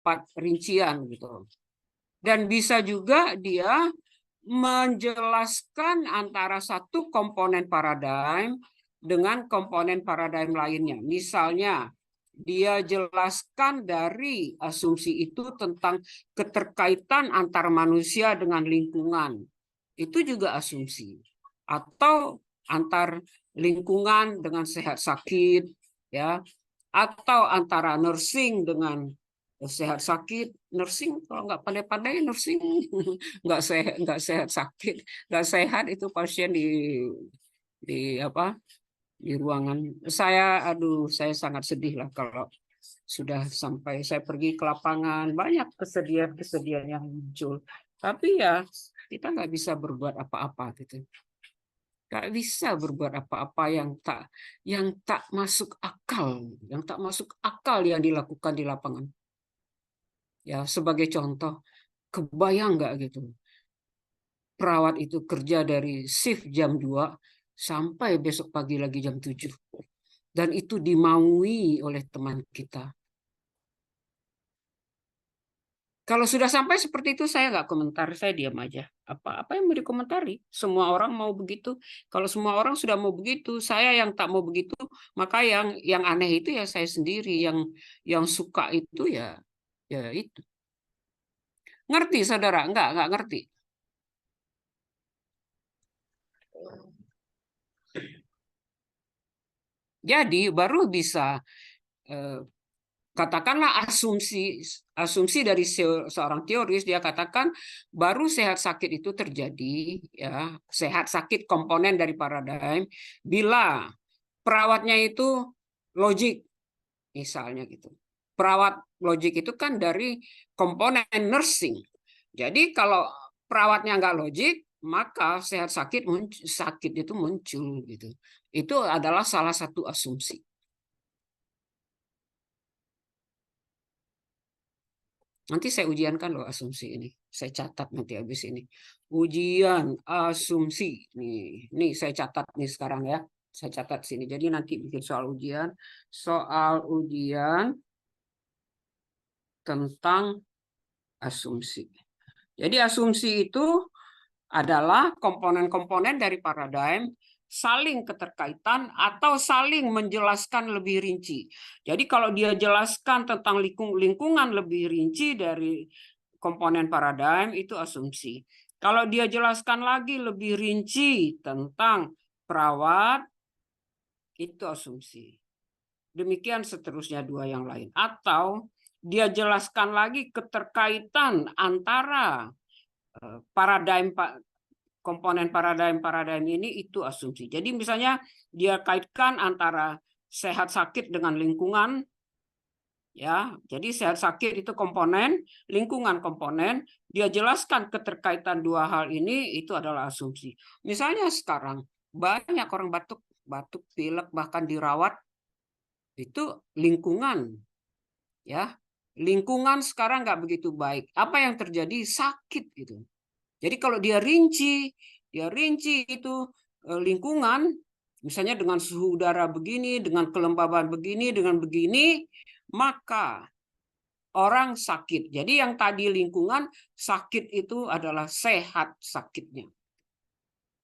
4 rincian gitu. Dan bisa juga dia menjelaskan antara satu komponen paradigm dengan komponen paradigm lainnya. Misalnya, dia jelaskan dari asumsi itu tentang keterkaitan antar manusia dengan lingkungan. Itu juga asumsi. Atau antar lingkungan dengan sehat sakit, ya, atau antara nursing dengan sehat sakit. Nursing kalau nggak pandai-pandai nursing nggak sehat sakit, nggak sehat itu pasien di apa di ruangan. Saya sangat sedih lah kalau sudah sampai saya pergi ke lapangan, banyak kesedihan yang muncul. Tapi ya kita nggak bisa berbuat apa-apa gitu. Nggak bisa berbuat apa-apa yang tak masuk akal, yang dilakukan di lapangan. Ya, sebagai contoh, kebayang nggak gitu? Perawat itu kerja dari shift jam 2 sampai besok pagi lagi jam 7. Dan itu dimaui oleh teman kita. Kalau sudah sampai seperti itu saya nggak komentar, saya diam aja. Apa yang mau dikomentari? Semua orang mau begitu. Kalau semua orang sudah mau begitu, saya yang tak mau begitu, maka yang aneh itu ya saya sendiri, yang suka itu ya itu. Ngerti saudara? Nggak ngerti. Jadi baru bisa katakanlah asumsi dari seorang teoris, dia katakan baru sehat sakit itu terjadi, ya, sehat sakit komponen dari paradigm bila perawatnya itu logik, misalnya gitu. Perawat logik itu kan dari komponen nursing. Jadi kalau perawatnya nggak logik, maka sakit itu muncul gitu. Itu adalah salah satu asumsi. Nanti saya ujiankan loh asumsi ini. Saya catat nanti habis ini. Ujian asumsi. Nih saya catat nih sekarang ya. Saya catat sini. Jadi nanti bikin soal ujian. Soal ujian tentang asumsi. Jadi asumsi itu adalah komponen-komponen dari paradigm saling keterkaitan atau saling menjelaskan lebih rinci. Jadi kalau dia jelaskan tentang lingkungan lebih rinci dari komponen paradigm itu asumsi. Kalau dia jelaskan lagi lebih rinci tentang perawat itu asumsi. Demikian seterusnya dua yang lain. Atau dia jelaskan lagi keterkaitan antara paradigm komponen paradigm ini itu asumsi. Jadi misalnya dia kaitkan antara sehat sakit dengan lingkungan, ya. Jadi sehat sakit itu komponen, lingkungan komponen. Dia jelaskan keterkaitan dua hal ini itu adalah asumsi. Misalnya sekarang banyak orang batuk pilek bahkan dirawat itu lingkungan, ya. Lingkungan sekarang nggak begitu baik. Apa yang terjadi? Sakit gitu. Jadi kalau dia rinci itu lingkungan, misalnya dengan suhu udara begini, dengan kelembaban begini, dengan begini, maka orang sakit. Jadi yang tadi lingkungan, sakit itu adalah sehat sakitnya.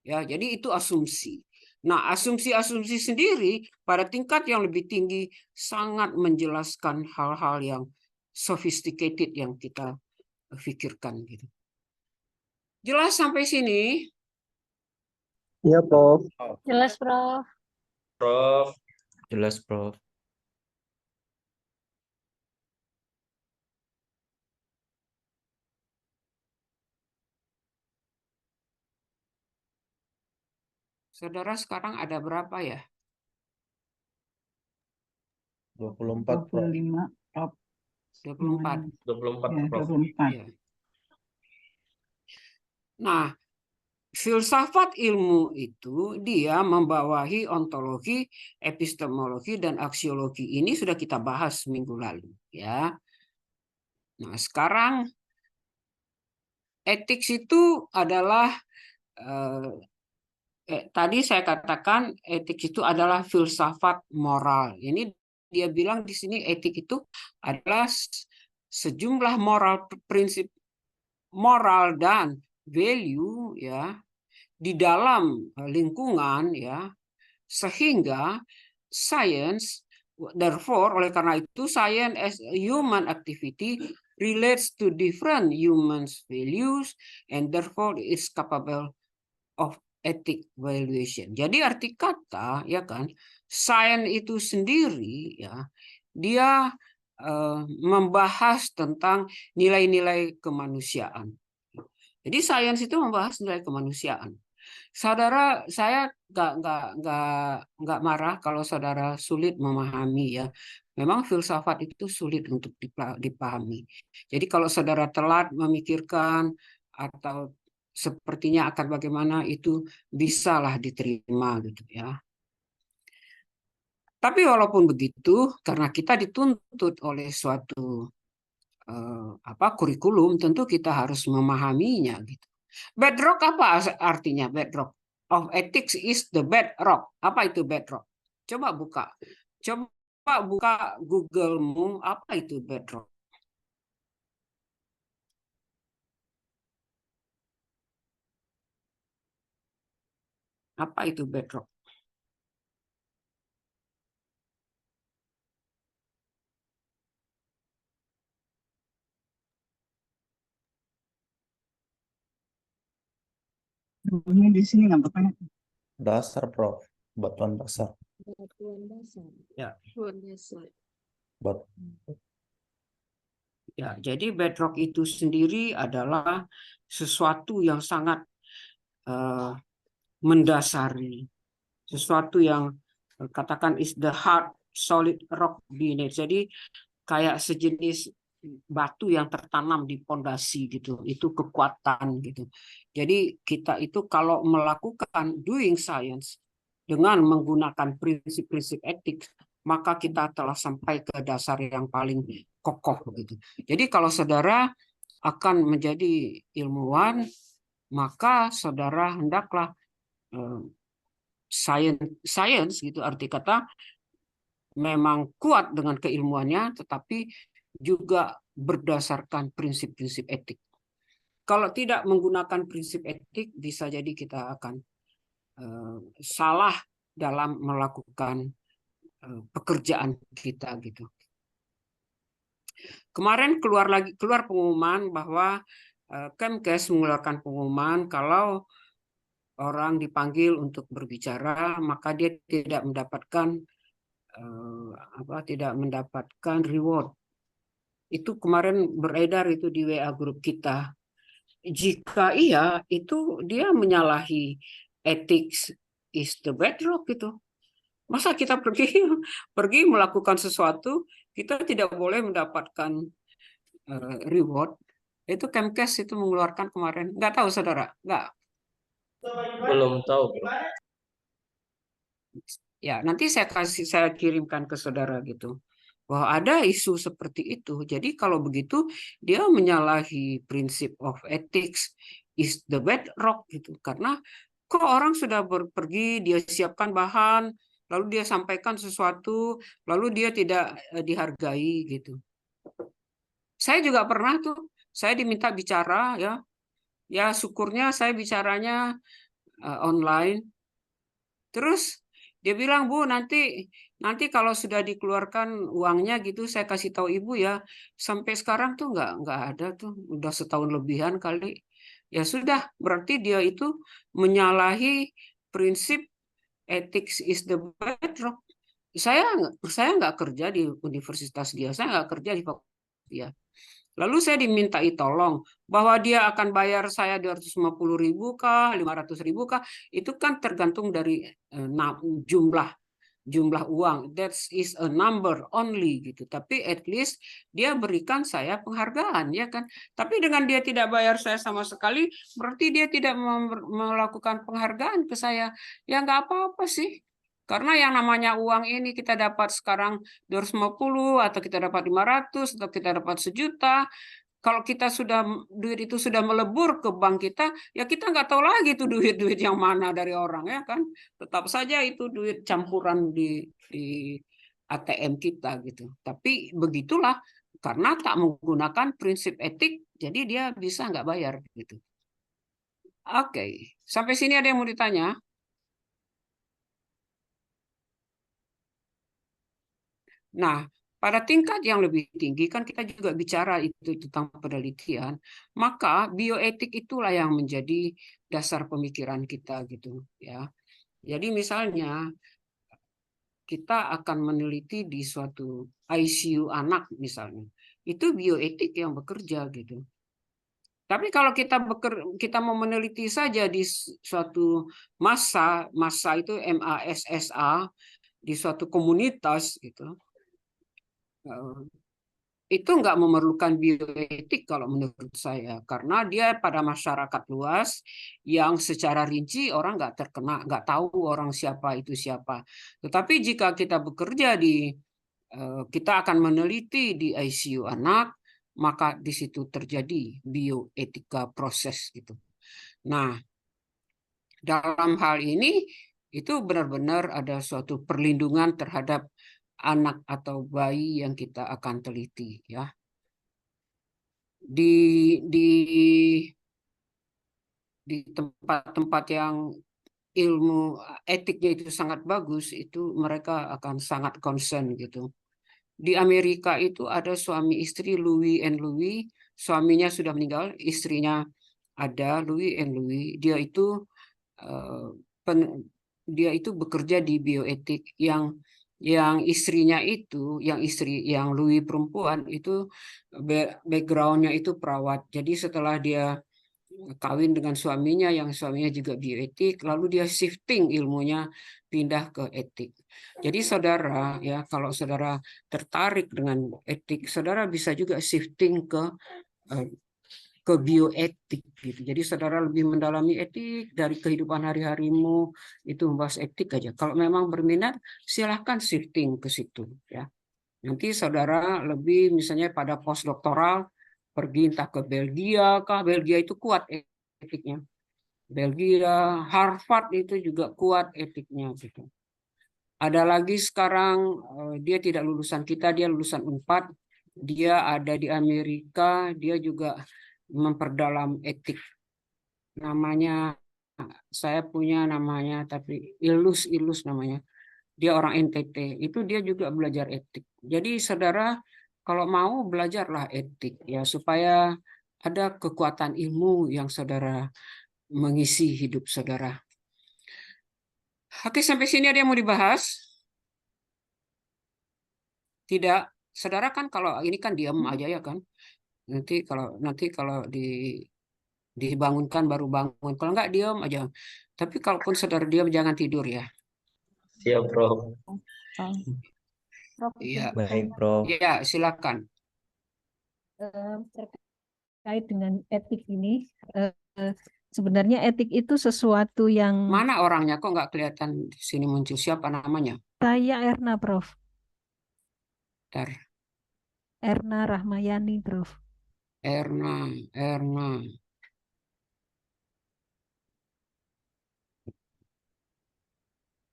Ya, jadi itu asumsi. Nah, asumsi-asumsi sendiri pada tingkat yang lebih tinggi sangat menjelaskan hal-hal yang sophisticated yang kita pikirkan gitu. Jelas sampai sini? Iya, Prof. Jelas, Prof. Prof. Jelas, Prof. Saudara sekarang ada berapa ya? 24, Prof. 25, Prof. 24. 24, Ya, Prof. 24. Ya. Nah, filsafat ilmu itu dia membawahi ontologi, epistemologi, dan aksiologi. Ini sudah kita bahas minggu lalu, ya. Nah, sekarang etik itu adalah tadi saya katakan etik itu adalah filsafat moral. Ini dia bilang di sini etik itu adalah sejumlah prinsip moral dan value ya di dalam lingkungan ya, sehingga science, therefore oleh karena itu science as a human activity relates to different humans values and therefore is capable of ethic valuation. Jadi arti kata ya kan, science itu sendiri ya dia membahas tentang nilai-nilai kemanusiaan. Jadi sains itu membahas nilai kemanusiaan. Saudara, saya nggak marah kalau saudara sulit memahami ya. Memang filsafat itu sulit untuk dipahami. Jadi kalau saudara telat memikirkan atau sepertinya akan bagaimana itu bisalah diterima gitu ya. Tapi walaupun begitu, karena kita dituntut oleh suatu kurikulum, tentu kita harus memahaminya gitu. Bedrock apa artinya bedrock? Of ethics is the bedrock. Apa itu bedrock? Coba buka. Coba buka Google-mu, apa itu bedrock? Apa itu bedrock? Ini di sini nampaknya. Dasar, Prof. Batuan dasar. Batuan dasar. Ya. Batuan dasar. Bat Ya, jadi bedrock itu sendiri adalah sesuatu yang sangat mendasari, sesuatu yang katakan is the hard solid rock beneath. Jadi kayak sejenis batu yang tertanam di pondasi gitu, itu kekuatan gitu. Jadi kita itu kalau melakukan doing science dengan menggunakan prinsip-prinsip etik, maka kita telah sampai ke dasar yang paling kokoh gitu. Jadi kalau saudara akan menjadi ilmuwan, maka saudara hendaklah science gitu, arti kata memang kuat dengan keilmuannya, tetapi juga berdasarkan prinsip-prinsip etik. Kalau tidak menggunakan prinsip etik, bisa jadi kita akan salah dalam melakukan pekerjaan kita gitu. Kemarin keluar pengumuman bahwa Kemkes mengeluarkan pengumuman kalau orang dipanggil untuk berbicara, maka dia tidak mendapatkan reward. Itu kemarin beredar itu di WA grup kita. Jika iya, itu dia menyalahi ethics is the bedrock gitu. Masa kita pergi melakukan sesuatu, kita tidak boleh mendapatkan reward. Itu Kemkes itu mengeluarkan kemarin. Nggak tahu saudara? Nggak. Belum tahu, Bro. Ya, nanti saya kirimkan ke saudara gitu. Bahwa ada isu seperti itu. Jadi kalau begitu dia menyalahi prinsip of ethics is the bedrock gitu. Karena kok orang sudah pergi, dia siapkan bahan, lalu dia sampaikan sesuatu, lalu dia tidak dihargai gitu. Saya juga pernah tuh, saya diminta bicara ya. Ya syukurnya saya bicaranya online. Terus dia bilang, Bu, nanti kalau sudah dikeluarkan uangnya gitu, saya kasih tahu Ibu ya. Sampai sekarang tuh nggak ada tuh, udah setahun lebihan kali. Ya sudah, berarti dia itu menyalahi prinsip ethics is the bedrock. Saya nggak kerja di universitas dia, saya nggak kerja di fakultas dia. Lalu saya dimintai tolong bahwa dia akan bayar saya 250.000 kah, 500.000 kah, itu kan tergantung dari jumlah uang. That is a number only gitu. Tapi at least dia berikan saya penghargaan ya kan. Tapi dengan dia tidak bayar saya sama sekali, berarti dia tidak melakukan penghargaan ke saya. Ya nggak apa-apa sih. Karena yang namanya uang ini kita dapat sekarang 250 atau kita dapat 500 atau kita dapat 1 juta. Kalau duit itu sudah melebur ke bank kita, ya kita nggak tahu lagi itu duit yang mana dari orang ya kan. Tetap saja itu duit campuran di ATM kita gitu. Tapi begitulah karena tak menggunakan prinsip etik, jadi dia bisa nggak bayar gitu. Oke, sampai sini ada yang mau ditanya? Nah, pada tingkat yang lebih tinggi kan kita juga bicara itu tentang penelitian, maka bioetik itulah yang menjadi dasar pemikiran kita gitu ya. Jadi misalnya kita akan meneliti di suatu ICU anak misalnya, itu bioetik yang bekerja gitu. Tapi kalau kita mau meneliti saja di suatu massa itu MASSA, di suatu komunitas gitu, itu nggak memerlukan bioetik kalau menurut saya, karena dia pada masyarakat luas yang secara rinci orang nggak tahu orang siapa itu siapa. Tetapi jika kita bekerja kita akan meneliti di ICU anak, maka di situ terjadi bioetika proses gitu. Nah, dalam hal ini itu benar-benar ada suatu perlindungan terhadap anak atau bayi yang kita akan teliti ya. Di tempat-tempat yang ilmu etiknya itu sangat bagus, itu mereka akan sangat concern gitu. Di Amerika itu ada suami istri Louis and Louis, suaminya sudah meninggal, istrinya ada Louis and Louis. Dia itu bekerja di bioetik, yang istrinya itu, yang Louis perempuan itu backgroundnya itu perawat. Jadi setelah dia kawin dengan suaminya, yang suaminya juga bioetik, lalu dia shifting ilmunya pindah ke etik. Jadi saudara ya, kalau saudara tertarik dengan etik, saudara bisa juga shifting ke bioetik gitu. Jadi saudara lebih mendalami etik dari kehidupan hari-harimu, itu membahas etik aja. Kalau memang berminat, silahkan shifting ke situ ya. Nanti saudara lebih misalnya pada postdoktoral, pergi entah ke Belgia kah, Belgia itu kuat etiknya. Belgia, Harvard itu juga kuat etiknya gitu. Ada lagi sekarang dia tidak lulusan kita, dia lulusan Unpad. Dia ada di Amerika, dia juga memperdalam etik. Namanya saya punya namanya, tapi Ilus namanya. Dia orang NTT, itu dia juga belajar etik. Jadi saudara kalau mau belajarlah etik ya, supaya ada kekuatan ilmu yang saudara mengisi hidup saudara. Oke, sampai sini ada yang mau dibahas? Tidak, saudara kan kalau ini kan diam aja ya kan. Nanti kalau dibangunkan baru bangun. Kalau nggak diam aja. Tapi kalaupun saudara diam jangan tidur ya. Siap, Prof. Prof, Iya. Baik, Prof. Iya, silakan. terkait dengan etik ini, sebenarnya etik itu sesuatu yang Mana orangnya kok nggak kelihatan di sini muncul, siapa namanya? saya Erna, Prof. Bentar. Erna Rahmayani, Prof. Erna.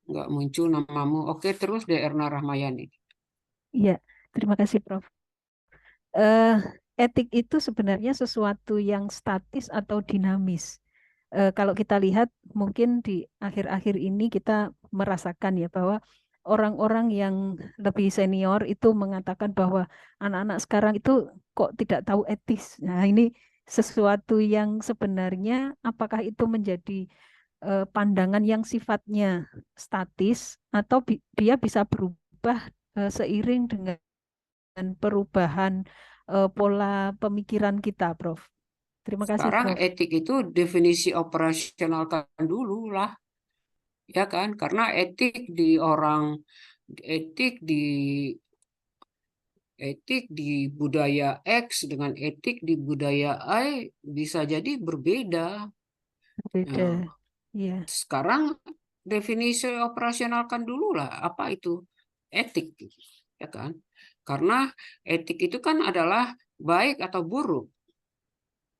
Nggak muncul namamu. Oke, terus deh Erna Rahmayani. Iya, terima kasih, Prof. Eh, etik itu sebenarnya sesuatu yang statis atau dinamis. Kalau kita lihat mungkin di akhir-akhir ini kita merasakan ya bahwa orang-orang yang lebih senior itu mengatakan bahwa anak-anak sekarang itu kok tidak tahu etis. Nah, ini sesuatu yang sebenarnya apakah itu menjadi pandangan yang sifatnya statis atau dia bisa berubah seiring dengan perubahan pola pemikiran kita, Prof. Terima kasih, Sekarang Prof. etik itu definisi operasionalkan dulu lah. Ya kan? Karena etik di budaya X dengan etik di budaya Y bisa jadi berbeda. Beda. Nah, Iya, sekarang definisi operasionalkan dulu lah apa itu etik, ya kan? Karena etik itu kan adalah baik atau buruk,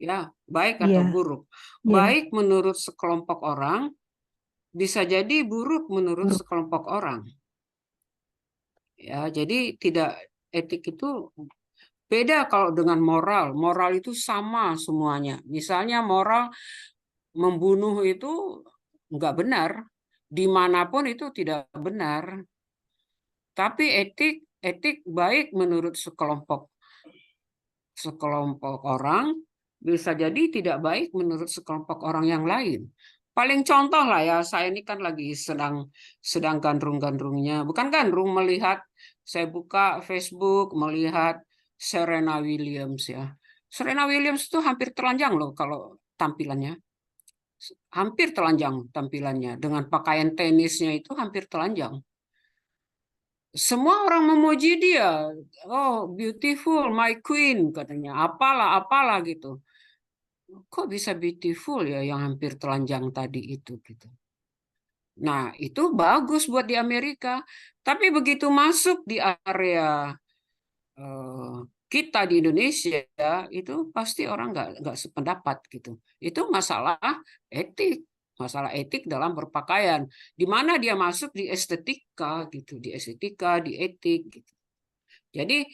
ya baik iya, atau buruk. iya, Baik menurut sekelompok orang, bisa jadi buruk menurut buruk. sekelompok orang. Ya, jadi tidak etik itu Beda kalau dengan moral. Moral itu sama semuanya. Misalnya moral membunuh itu nggak benar. Dimanapun itu tidak benar. Tapi etik baik menurut sekelompok orang, bisa jadi tidak baik menurut sekelompok orang yang lain. Paling contoh lah ya, saya ini kan lagi sedang gandrung-gandrungnya, bukan gandrung, melihat, saya buka Facebook, melihat Serena Williams ya. Serena Williams itu hampir telanjang loh kalau tampilannya. Hampir telanjang tampilannya. Dengan pakaian tenisnya itu hampir telanjang. Semua orang memuji dia. Oh, beautiful, my queen katanya. Apalah, apalah gitu. Kok bisa beautiful ya yang hampir telanjang tadi itu gitu. Nah, itu bagus buat di Amerika. Tapi begitu masuk di area eh, kita di Indonesia, itu pasti orang nggak sependapat gitu. Itu masalah etik. Masalah etik dalam berpakaian. Di mana dia masuk di estetika gitu, di estetika, di etik gitu. Jadi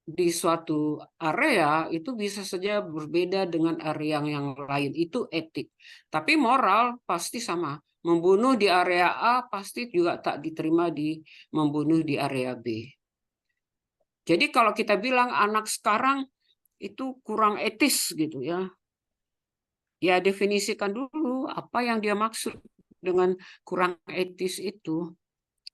di suatu area itu bisa saja berbeda dengan area yang lain. Itu etik. Tapi moral pasti sama. Membunuh di area A pasti juga tak diterima di membunuh di area B. Jadi kalau kita bilang anak sekarang itu kurang etis gitu ya. Ya definisikan dulu apa yang dia maksud dengan kurang etis itu.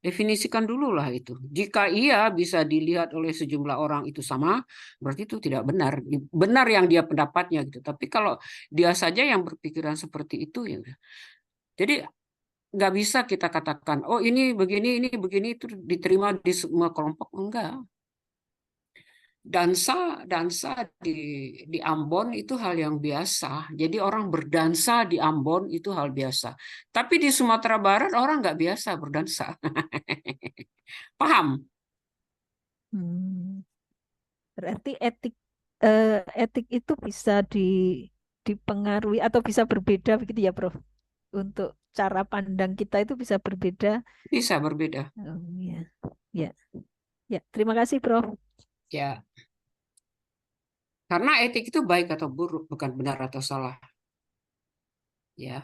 Definisikan dulu lah itu. Jika iya bisa dilihat oleh sejumlah orang itu sama, berarti itu tidak benar. Benar yang dia pendapatnya gitu. Tapi kalau dia saja yang berpikiran seperti itu ya. Jadi nggak bisa kita katakan, oh ini begini itu diterima di semua kelompok. Enggak. Dansa di Ambon itu hal yang biasa. Jadi orang berdansa di Ambon itu hal biasa. Tapi di Sumatera Barat orang nggak biasa berdansa. Paham? Hmm, berarti etik itu bisa dipengaruhi atau bisa berbeda begitu ya, Prof. Untuk cara pandang kita itu bisa berbeda. Bisa berbeda. Oh, ya, ya, ya. Terima kasih, Prof. Ya, karena etik itu baik atau buruk, bukan benar atau salah. Ya.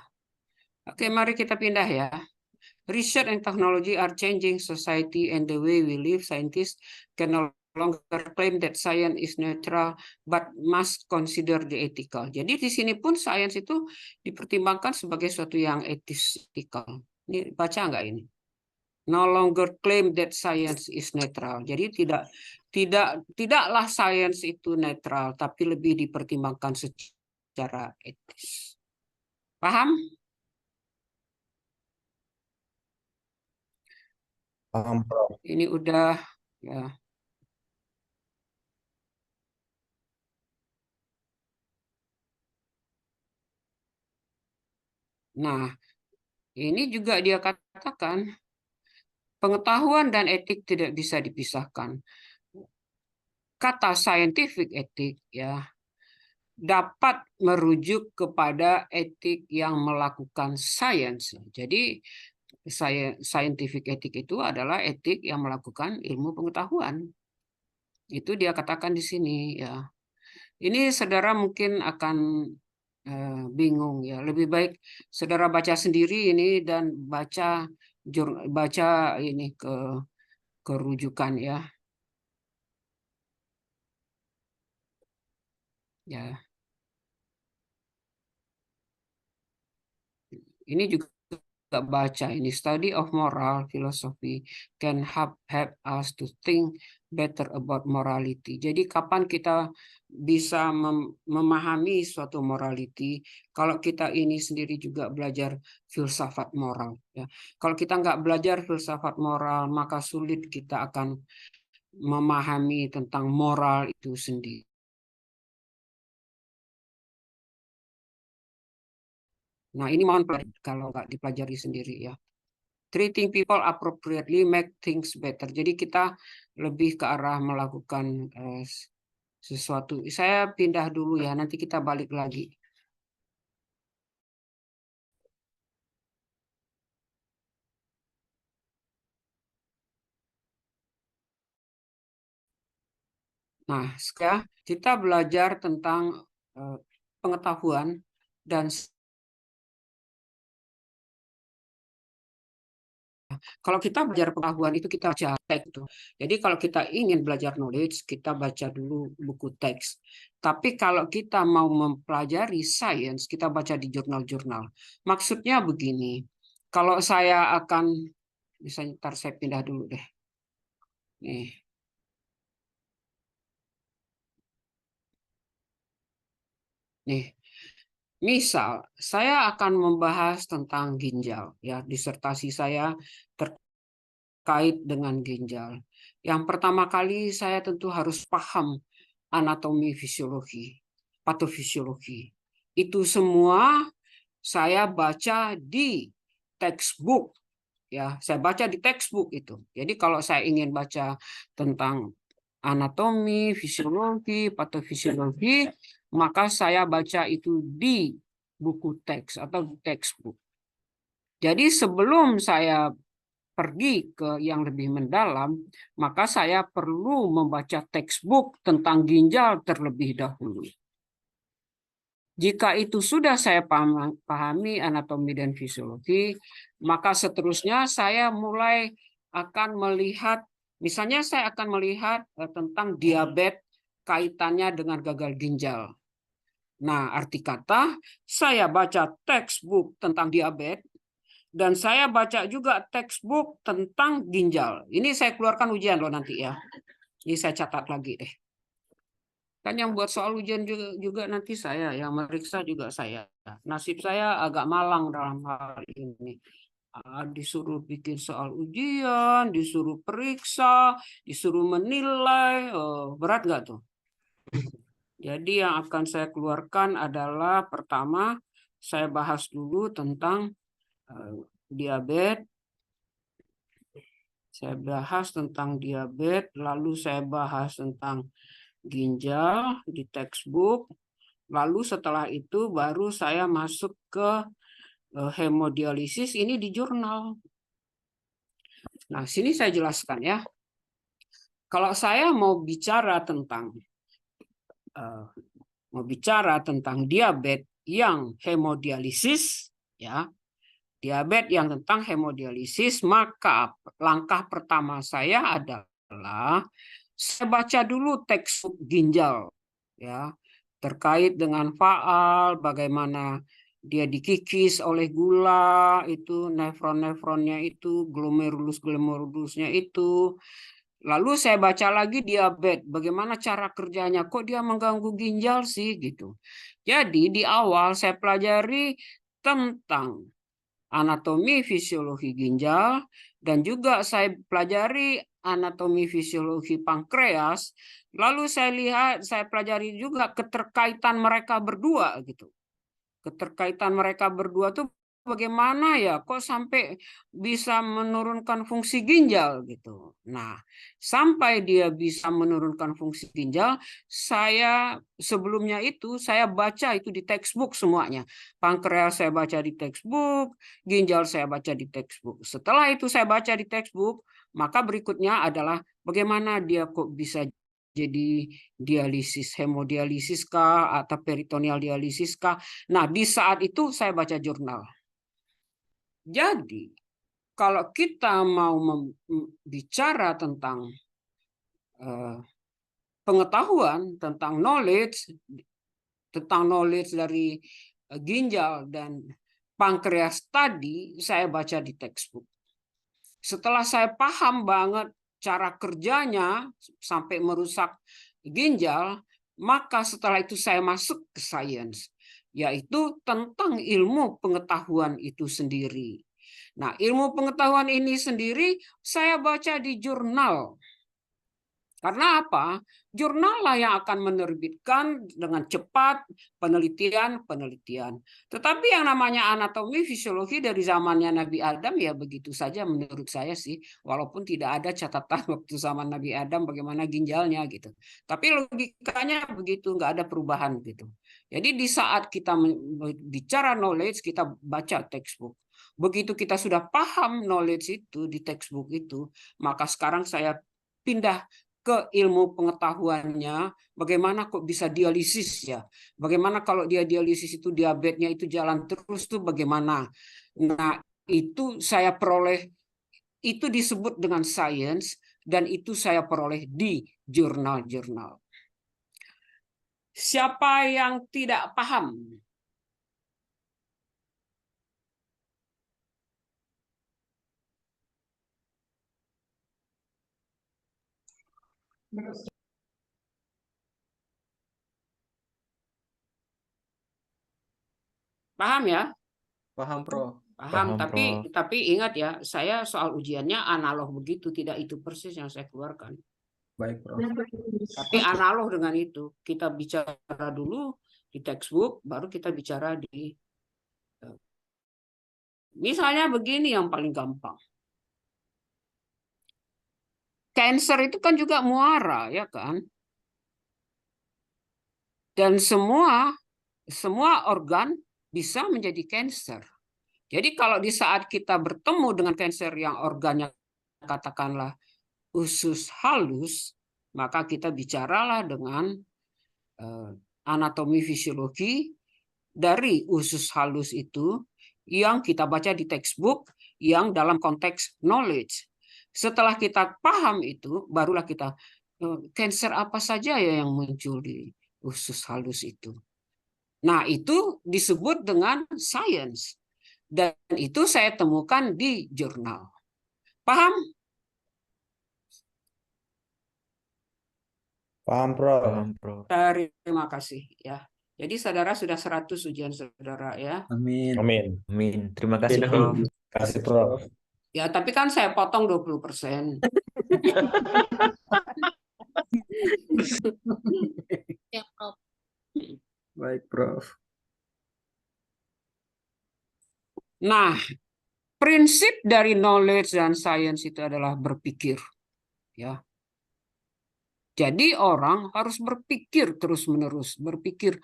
Oke, mari kita pindah ya. Research and technology are changing society and the way we live. Scientists can no longer claim that science is neutral, but must consider the ethical. Jadi di sini pun sains itu dipertimbangkan sebagai suatu yang etikal. Ini baca nggak ini? No longer claim that science is neutral. Jadi tidaklah sains itu netral, tapi lebih dipertimbangkan secara etis. Paham? Paham, Prof. Ini udah ya. Nah, ini juga dia katakan pengetahuan dan etik tidak bisa dipisahkan. Kata scientific etik ya dapat merujuk kepada etik yang melakukan sains. Jadi scientific etik itu adalah etik yang melakukan ilmu pengetahuan. Itu dia katakan di sini ya. Ini saudara mungkin akan bingung ya. Lebih baik saudara baca sendiri ini dan baca ini ke rujukan ya. Ya, ini juga baca ini study of moral philosophy can help us to think better about morality. Jadi kapan kita bisa memahami suatu morality kalau kita ini sendiri juga belajar filsafat moral ya. Kalau kita nggak belajar filsafat moral maka sulit kita akan memahami tentang moral itu sendiri. Nah, ini mohon kalau nggak dipelajari sendiri ya. Treating people appropriately make things better. Jadi kita lebih ke arah melakukan sesuatu. Saya pindah dulu ya, nanti kita balik lagi. Nah, sekarang kita belajar tentang pengetahuan dan kalau kita belajar pengetahuan itu kita baca teks itu. Jadi kalau kita ingin belajar knowledge, kita baca dulu buku teks. Tapi kalau kita mau mempelajari sains, kita baca di jurnal-jurnal. Maksudnya begini, kalau saya akan, misalnya ntar saya pindah dulu deh. Nih. Nih, misal saya akan membahas tentang ginjal, ya disertasi saya terkait dengan ginjal. Yang pertama kali saya tentu harus paham anatomi fisiologi, patofisiologi. Itu semua saya baca di textbook, ya saya baca di textbook itu. Jadi kalau saya ingin baca tentang anatomi, fisiologi, patofisiologi, maka saya baca itu di buku teks atau textbook. Jadi sebelum saya pergi ke yang lebih mendalam, maka saya perlu membaca textbook tentang ginjal terlebih dahulu. Jika itu sudah saya pahami anatomi dan fisiologi, maka seterusnya saya mulai akan melihat, misalnya saya akan melihat tentang diabetes kaitannya dengan gagal ginjal. Nah, arti kata, saya baca textbook tentang diabetes, dan saya baca juga textbook tentang ginjal. Ini saya keluarkan ujian loh nanti ya. Ini saya catat lagi deh. Kan yang buat soal ujian juga nanti saya, yang meriksa juga saya. Nasib saya agak malang dalam hal ini. Disuruh bikin soal ujian, disuruh periksa, disuruh menilai. Berat nggak tuh? Jadi yang akan saya keluarkan adalah pertama, saya bahas dulu tentang diabetes. Saya bahas tentang diabetes, lalu saya bahas tentang ginjal di textbook. Lalu setelah itu baru saya masuk ke hemodialisis, ini di jurnal. Nah, sini saya jelaskan ya. Kalau saya mau bicara tentang diabetes yang hemodialisis, ya, diabetes yang tentang hemodialisis, maka langkah pertama saya adalah saya baca dulu textbook ginjal, ya, terkait dengan faal, bagaimana dia dikikis oleh gula, itu nefron-nefronnya itu, glomerulus-glomerulusnya itu. Lalu saya baca lagi diabetes, bagaimana cara kerjanya, kok dia mengganggu ginjal sih gitu. Jadi di awal saya pelajari tentang anatomi fisiologi ginjal, dan juga saya pelajari anatomi fisiologi pankreas. Lalu saya pelajari juga keterkaitan mereka berdua gitu. Keterkaitan mereka berdua tuh bagaimana ya kok sampai bisa menurunkan fungsi ginjal gitu. Nah, sampai dia bisa menurunkan fungsi ginjal, saya sebelumnya itu saya baca itu di textbook semuanya. Pankreas saya baca di textbook, ginjal saya baca di textbook. Setelah itu saya baca di textbook, maka berikutnya adalah bagaimana dia kok bisa jadi dialisis, hemodialisis kah, atau peritoneal dialisis kah. Nah, di saat itu saya baca jurnal. Jadi, kalau kita mau bicara tentang pengetahuan, tentang knowledge dari ginjal dan pankreas tadi, saya baca di textbook. Setelah saya paham banget cara kerjanya sampai merusak ginjal, maka setelah itu saya masuk ke sains, yaitu tentang ilmu pengetahuan itu sendiri. Nah, ilmu pengetahuan ini sendiri saya baca di jurnal. Karena apa? Jurnal lah yang akan menerbitkan dengan cepat penelitian. Tetapi yang namanya anatomi fisiologi dari zamannya Nabi Adam ya begitu saja menurut saya sih. Walaupun tidak ada catatan waktu zaman Nabi Adam bagaimana ginjalnya gitu. Tapi logikanya begitu, nggak ada perubahan gitu. Jadi di saat kita bicara knowledge, kita baca textbook. Begitu kita sudah paham knowledge itu di textbook itu, maka sekarang saya pindah ke ilmu pengetahuannya, bagaimana kok bisa dialisis ya? Bagaimana kalau dia dialisis itu diabetesnya itu jalan terus tuh bagaimana? Nah, itu saya peroleh, itu disebut dengan science, dan itu saya peroleh di jurnal-jurnal. Siapa yang tidak paham? Paham ya? Paham, Prof. Paham, Paham, Prof. tapi ingat ya, saya soal ujiannya analog begitu, tidak itu persis yang saya keluarkan. Baik, Prof. Tapi analog dengan itu, kita bicara dulu di textbook, baru kita bicara di... Misalnya begini yang paling gampang. Cancer itu kan juga muara, ya kan? Dan semua organ bisa menjadi cancer. Jadi kalau di saat kita bertemu dengan cancer yang organnya katakanlah usus halus, maka kita bicaralah dengan anatomi fisiologi dari usus halus itu yang kita baca di textbook yang dalam konteks knowledge. Setelah kita paham itu, barulah kita cancer apa saja ya yang muncul di usus halus itu. Nah, itu disebut dengan science. Dan itu saya temukan di jurnal. Paham? Paham, Prof. Paham, Prof. Terima kasih ya. Jadi saudara sudah 100 ujian saudara ya. Amin. Amin. Amin. Terima kasih, Prof. Kasih, Prof. Ya, tapi kan saya potong 20%. Ya, Prof. Baik, Prof. Nah, prinsip dari knowledge dan science itu adalah berpikir. Ya. Jadi orang harus berpikir terus-menerus, berpikir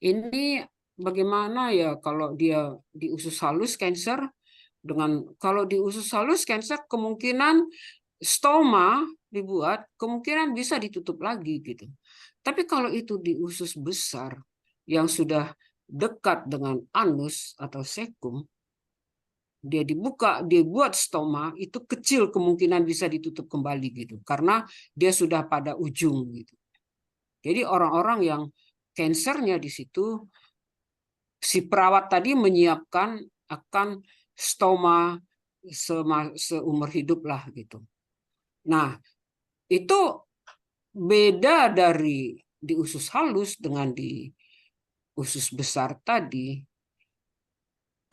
ini bagaimana ya kalau dia di usus halus cancer dengan kalau di usus halus cancer kemungkinan stoma dibuat kemungkinan bisa ditutup lagi gitu. Tapi kalau itu di usus besar yang sudah dekat dengan anus atau sekum, dia dibuka, dia buat stoma, itu kecil kemungkinan bisa ditutup kembali gitu. Karena dia sudah pada ujung gitu. Jadi orang-orang yang kansernya di situ, si perawat tadi menyiapkan akan stoma seumur hidup lah gitu. Nah, itu beda dari di usus halus dengan di usus besar tadi.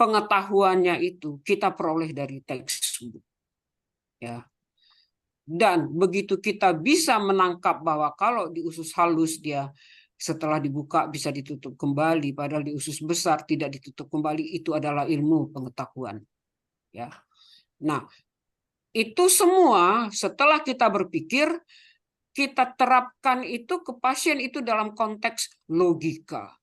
Pengetahuannya itu kita peroleh dari textbook. Ya. Dan begitu kita bisa menangkap bahwa kalau di usus halus dia setelah dibuka bisa ditutup kembali, padahal di usus besar tidak ditutup kembali, itu adalah ilmu pengetahuan. Ya. Nah, itu semua setelah kita berpikir, kita terapkan itu ke pasien itu dalam konteks logika.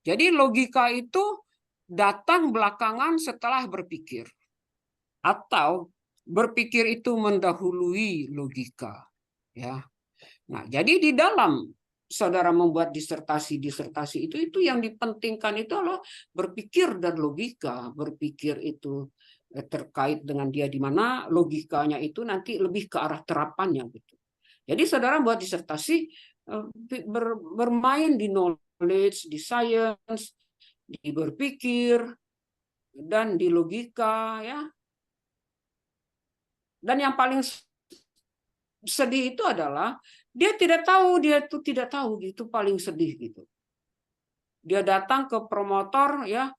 Jadi logika itu datang belakangan setelah berpikir. Atau berpikir itu mendahului logika. Ya. Nah, jadi di dalam saudara membuat disertasi itu yang dipentingkan itu adalah berpikir dan logika. Berpikir itu terkait dengan dia di mana, logikanya itu nanti lebih ke arah terapannya gitu. Jadi saudara buat disertasi bermain di knowledge, di science, di berpikir, dan di logika ya. Dan yang paling sedih itu adalah dia tidak tahu gitu, paling sedih gitu. Dia datang ke promotor ya,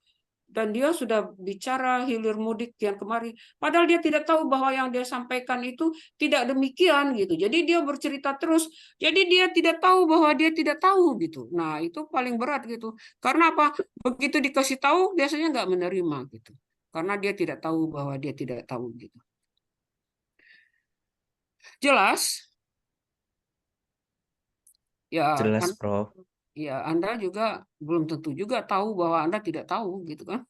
dan dia sudah bicara hilir mudik yang kemarin, padahal dia tidak tahu bahwa yang dia sampaikan itu tidak demikian gitu. Jadi dia bercerita terus, jadi dia tidak tahu bahwa dia tidak tahu gitu. Nah, itu paling berat gitu. Karena apa? Begitu dikasih tahu biasanya nggak menerima gitu. Karena dia tidak tahu bahwa dia tidak tahu gitu. Jelas? Ya, Jelas, Prof. ya, Anda juga belum tentu juga tahu bahwa Anda tidak tahu gitu kan.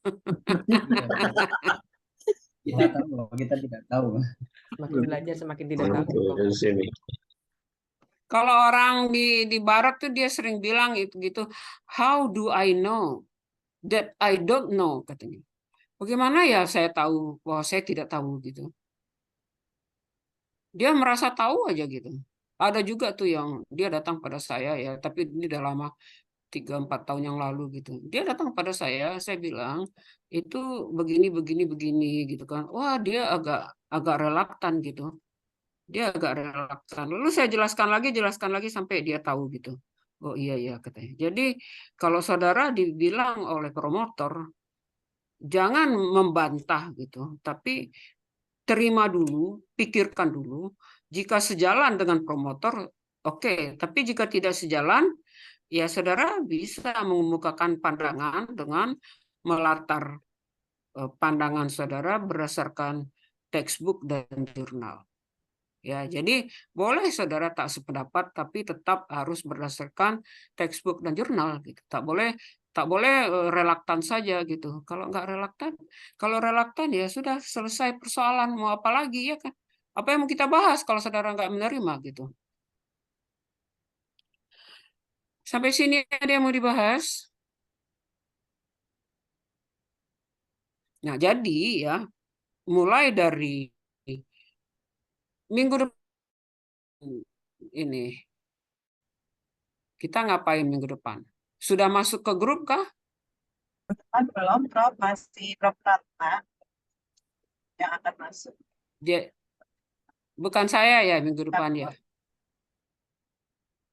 Kita tahu bahwa kita tidak tahu. Semakin belajar semakin tidak tahu. Oke, di sini. Kalau orang di barat tuh dia sering bilang itu gitu, how do I know that I don't know, katanya. Bagaimana ya saya tahu bahwa saya tidak tahu gitu. Dia merasa tahu aja gitu. Ada juga tuh yang dia datang pada saya ya, tapi ini udah lama 3-4 tahun yang lalu gitu. Dia datang pada saya bilang itu begini gitu kan. Wah, dia agak relaktan gitu. Dia agak relaktan. Lalu saya jelaskan lagi sampai dia tahu gitu. Oh iya ya katanya. Jadi kalau saudara dibilang oleh promotor, jangan membantah gitu, tapi terima dulu, pikirkan dulu. Jika sejalan dengan promotor, oke. Tapi jika tidak sejalan, ya saudara bisa mengemukakan pandangan dengan melatar pandangan saudara berdasarkan textbook dan jurnal. Ya, jadi boleh saudara tak sependapat, tapi tetap harus berdasarkan textbook dan jurnal. Gitu. Tak boleh relaktan saja gitu. Kalau kalau relaktan ya sudah selesai persoalan, mau apa lagi ya kan? Apa yang mau kita bahas kalau saudara nggak menerima gitu? Sampai sini ada yang mau dibahas? Nah, jadi ya mulai dari minggu depan ini kita ngapain minggu depan? Sudah masuk ke grup kah? Depan belum, Prof. Masih Prof. Ratna yang akan masuk. Bukan saya ya minggu depan ya.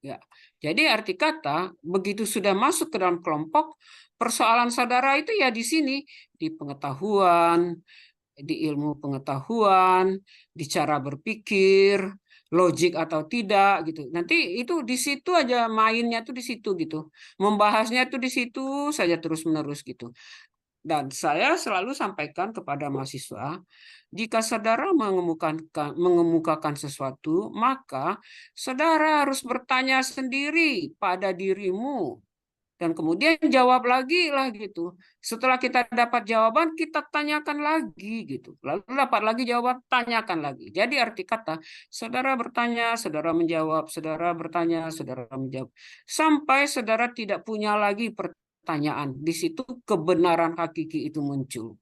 Ya. Jadi arti kata begitu sudah masuk ke dalam kelompok, persoalan saudara itu ya di sini, di pengetahuan, di ilmu pengetahuan, di cara berpikir, logik atau tidak gitu. Nanti itu di situ aja mainnya tuh di situ gitu. Membahasnya tuh di situ saja terus-menerus gitu. Dan saya selalu sampaikan kepada mahasiswa, jika saudara mengemukakan sesuatu, maka saudara harus bertanya sendiri pada dirimu. Dan kemudian jawab lagi lah gitu. Setelah kita dapat jawaban, kita tanyakan lagi gitu. Lalu dapat lagi jawaban, tanyakan lagi. Jadi arti kata, saudara bertanya, saudara menjawab, saudara bertanya, saudara menjawab. Sampai saudara tidak punya lagi pertanyaan. Di situ kebenaran hakiki itu muncul.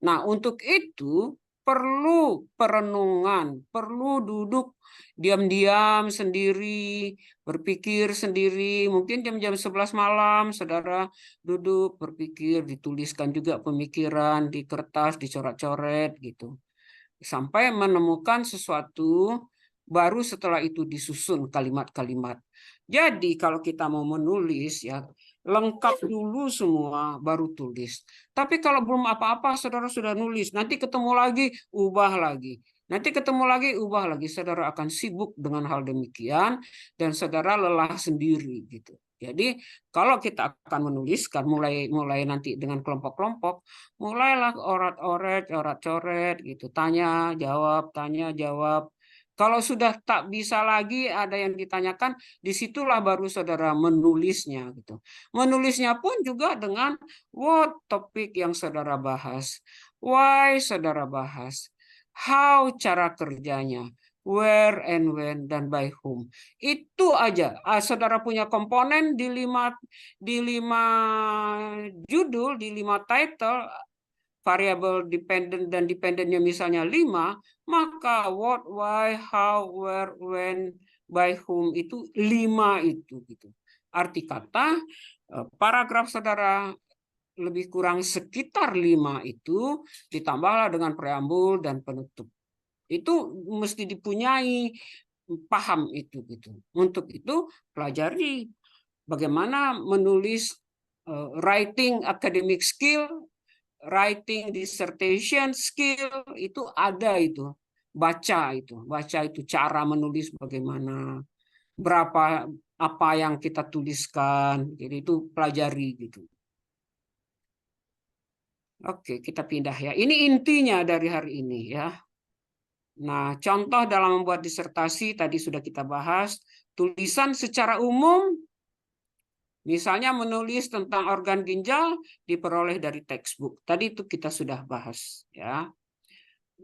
Nah, untuk itu perlu perenungan, perlu duduk diam-diam sendiri, berpikir sendiri. Mungkin jam-jam 11 malam, saudara duduk, berpikir, dituliskan juga pemikiran di kertas, dicoret-coret gitu. Sampai menemukan sesuatu, baru setelah itu disusun kalimat-kalimat. Jadi kalau kita mau menulis ya, lengkap dulu semua baru tulis. Tapi kalau belum apa-apa saudara sudah nulis, nanti ketemu lagi ubah lagi. Nanti ketemu lagi ubah lagi, saudara akan sibuk dengan hal demikian dan saudara lelah sendiri gitu. Jadi kalau kita akan menuliskan mulai nanti dengan kelompok-kelompok, mulailah orat-oret, coret gitu, tanya jawab. Kalau sudah tak bisa lagi ada yang ditanyakan, disitulah baru saudara menulisnya gitu. Menulisnya pun juga dengan what topik yang saudara bahas, why saudara bahas, how cara kerjanya, where and when dan by whom. Itu aja. Saudara punya komponen di 5 judul, di 5 title, variabel dependent dan dependennya misalnya 5, maka what, why, how, where, when, by whom itu 5 itu gitu. Arti kata paragraf saudara lebih kurang sekitar 5 itu ditambahlah dengan preambul dan penutup. Itu mesti dipunyai paham itu gitu. Untuk itu pelajari bagaimana menulis writing academic skill, writing dissertation skill itu ada itu. Baca itu cara menulis bagaimana, berapa apa yang kita tuliskan. Jadi itu pelajari gitu. Oke, kita pindah ya. Ini intinya dari hari ini ya. Nah, contoh dalam membuat disertasi tadi sudah kita bahas. Tulisan secara umum, misalnya menulis tentang organ ginjal diperoleh dari textbook. Tadi itu kita sudah bahas ya.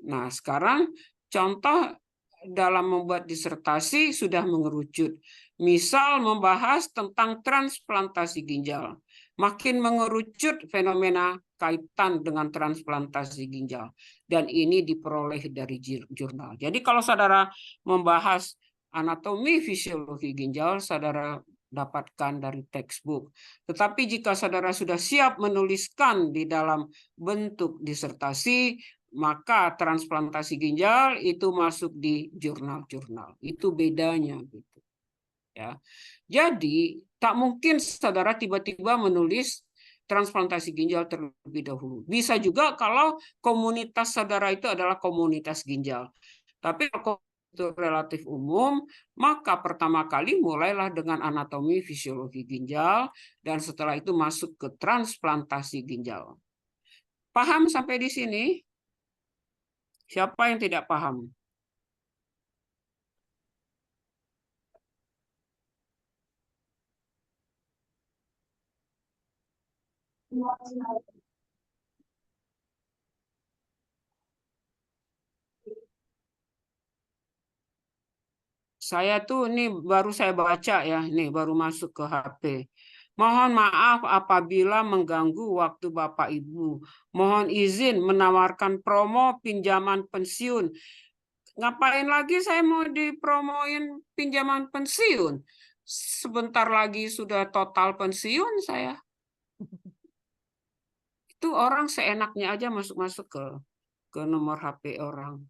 Nah, sekarang contoh dalam membuat disertasi sudah mengerucut. Misal membahas tentang transplantasi ginjal. Makin mengerucut fenomena kaitan dengan transplantasi ginjal. Dan ini diperoleh dari jurnal. Jadi kalau saudara membahas anatomi fisiologi ginjal, saudara dapatkan dari textbook. Tetapi jika saudara sudah siap menuliskan di dalam bentuk disertasi, maka transplantasi ginjal itu masuk di jurnal-jurnal. Itu bedanya gitu. Ya. Jadi tak mungkin saudara tiba-tiba menulis transplantasi ginjal terlebih dahulu. Bisa juga kalau komunitas saudara itu adalah komunitas ginjal. Tapi kalau itu relatif umum, maka pertama kali mulailah dengan anatomi fisiologi ginjal dan setelah itu masuk ke transplantasi ginjal. Paham sampai di sini? Siapa yang tidak paham? Saya tuh ini baru saya baca ya, ini baru masuk ke HP. Mohon maaf apabila mengganggu waktu Bapak Ibu. Mohon izin menawarkan promo pinjaman pensiun. Ngapain lagi saya mau dipromoin pinjaman pensiun? Sebentar lagi sudah total pensiun saya. Itu orang seenaknya aja masuk-masuk ke nomor HP orang.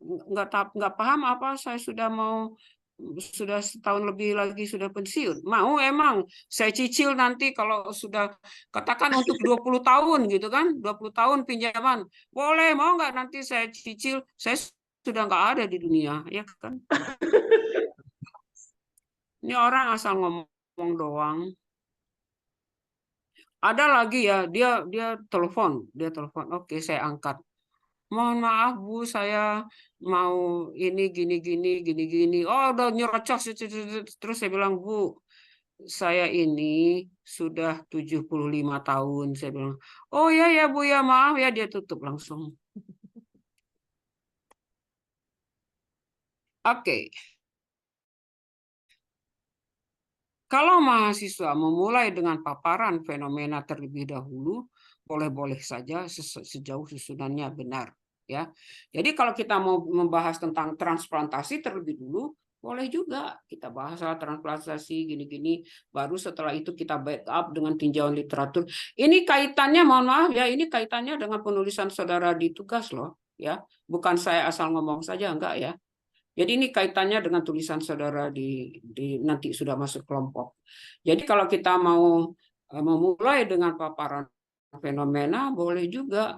Nggak paham apa saya sudah setahun lebih lagi sudah pensiun. Mau emang saya cicil nanti kalau sudah katakan untuk 20 tahun gitu kan, 20 tahun pinjaman. Boleh, mau nggak nanti saya cicil? Saya sudah nggak ada di dunia, ya kan? Ini orang asal ngomong doang. Ada lagi ya, dia telepon. Oke, saya angkat. Mohon maaf Bu, saya mau ini gini. Oh, udah nyerocos. Terus saya bilang, Bu, saya ini sudah 75 tahun. Saya bilang, oh ya Bu ya, maaf ya. Dia tutup langsung. Oke. Kalau mahasiswa memulai dengan paparan fenomena terlebih dahulu, boleh-boleh saja sejauh susunannya benar. Ya, jadi kalau kita mau membahas tentang transplantasi terlebih dulu, boleh juga kita bahas soal transplantasi gini-gini. Baru setelah itu kita backup dengan tinjauan literatur. Ini kaitannya, mohon maaf ya, ini kaitannya dengan penulisan saudara di tugas loh. Ya, bukan saya asal ngomong saja, enggak ya. Jadi ini kaitannya dengan tulisan saudara di nanti sudah masuk kelompok. Jadi kalau kita mau memulai dengan paparan fenomena, boleh juga.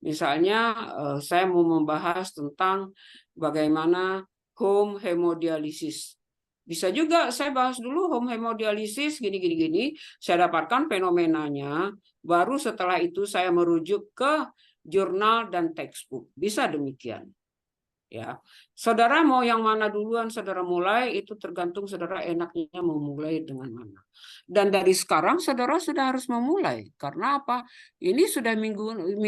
Misalnya saya mau membahas tentang bagaimana home hemodialisis. Bisa juga saya bahas dulu home hemodialisis gini. Saya dapatkan fenomenanya. Baru setelah itu saya merujuk ke jurnal dan textbook. Bisa demikian. Ya, saudara mau yang mana duluan saudara mulai itu tergantung saudara enaknya mau mulai dengan mana. Dan dari sekarang saudara sudah harus memulai karena apa? Ini sudah minggu 6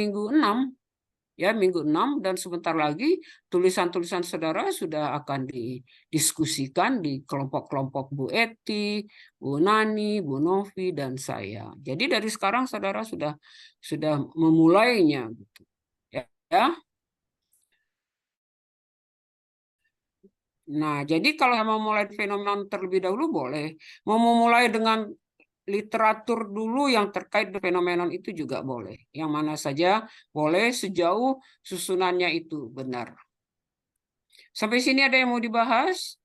ya, minggu 6 dan sebentar lagi tulisan-tulisan saudara sudah akan didiskusikan di kelompok-kelompok Bu Eti, Bu Nani, Bu Novi dan saya. Jadi dari sekarang saudara sudah memulainya gitu. Ya. Nah, jadi kalau mau mulai fenomena terlebih dahulu boleh. Mau memulai dengan literatur dulu yang terkait dengan fenomena itu juga boleh. Yang mana saja boleh sejauh susunannya itu benar. Sampai sini ada yang mau dibahas?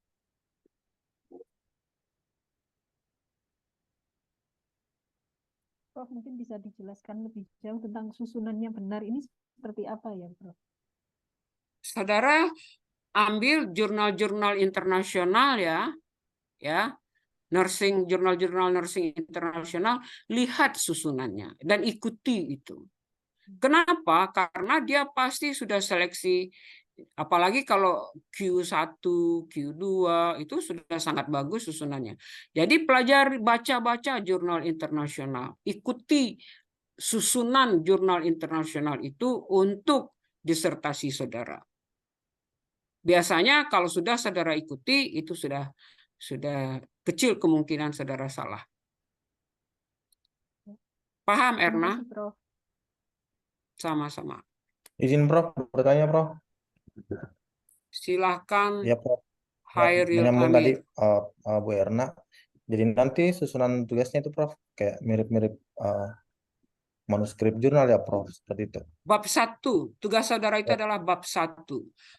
Prof, mungkin bisa dijelaskan lebih jauh tentang susunannya benar ini seperti apa ya, Prof? Saudara ambil jurnal-jurnal internasional ya, nursing, jurnal-jurnal nursing internasional, lihat susunannya dan ikuti itu. Kenapa? Karena dia pasti sudah seleksi, apalagi kalau Q1, Q2 itu sudah sangat bagus susunannya. Jadi pelajari, baca jurnal internasional, ikuti susunan jurnal internasional itu untuk disertasi saudara. Biasanya kalau sudah saudara ikuti itu sudah kecil kemungkinan saudara salah. Paham, Terima Erna? kasih, Prof. Sama-sama. Izin Prof, bertanya Prof. Silahkan Ya Prof. Hairil Menyambung tadi Amir. Bu Erna. Jadi nanti susunan tugasnya itu Prof kayak mirip-mirip manuskrip jurnal ya Prof, seperti itu. Bab 1, tugas saudara itu adalah bab 1.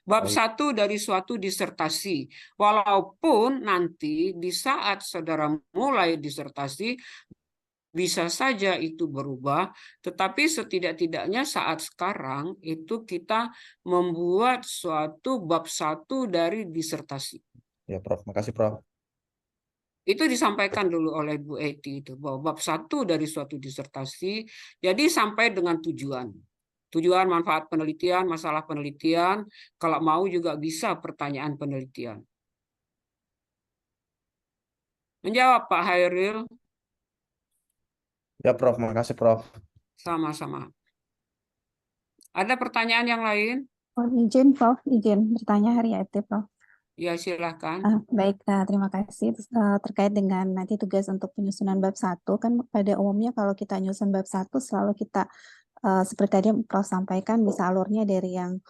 Bab Baik. 1 dari suatu disertasi. Walaupun nanti di saat saudara mulai disertasi, bisa saja itu berubah, tetapi setidak-tidaknya saat sekarang itu kita membuat suatu bab 1 dari disertasi. Ya Prof, makasih Prof. Itu disampaikan dulu oleh Bu Eti itu bahwa bab 1 dari suatu disertasi, jadi sampai dengan tujuan. Tujuan, manfaat penelitian, masalah penelitian, kalau mau juga bisa pertanyaan penelitian. Menjawab Pak Hairil? Ya Prof, makasih Prof. Sama-sama. Ada pertanyaan yang lain? Oh, izin Prof, izin bertanya hari itu Prof. Ya, silahkan. Baik, terima kasih. Terkait dengan nanti tugas untuk penyusunan bab 1, kan pada umumnya kalau kita nyusun bab 1 selalu kita seperti tadi Prof sampaikan bisa alurnya dari yang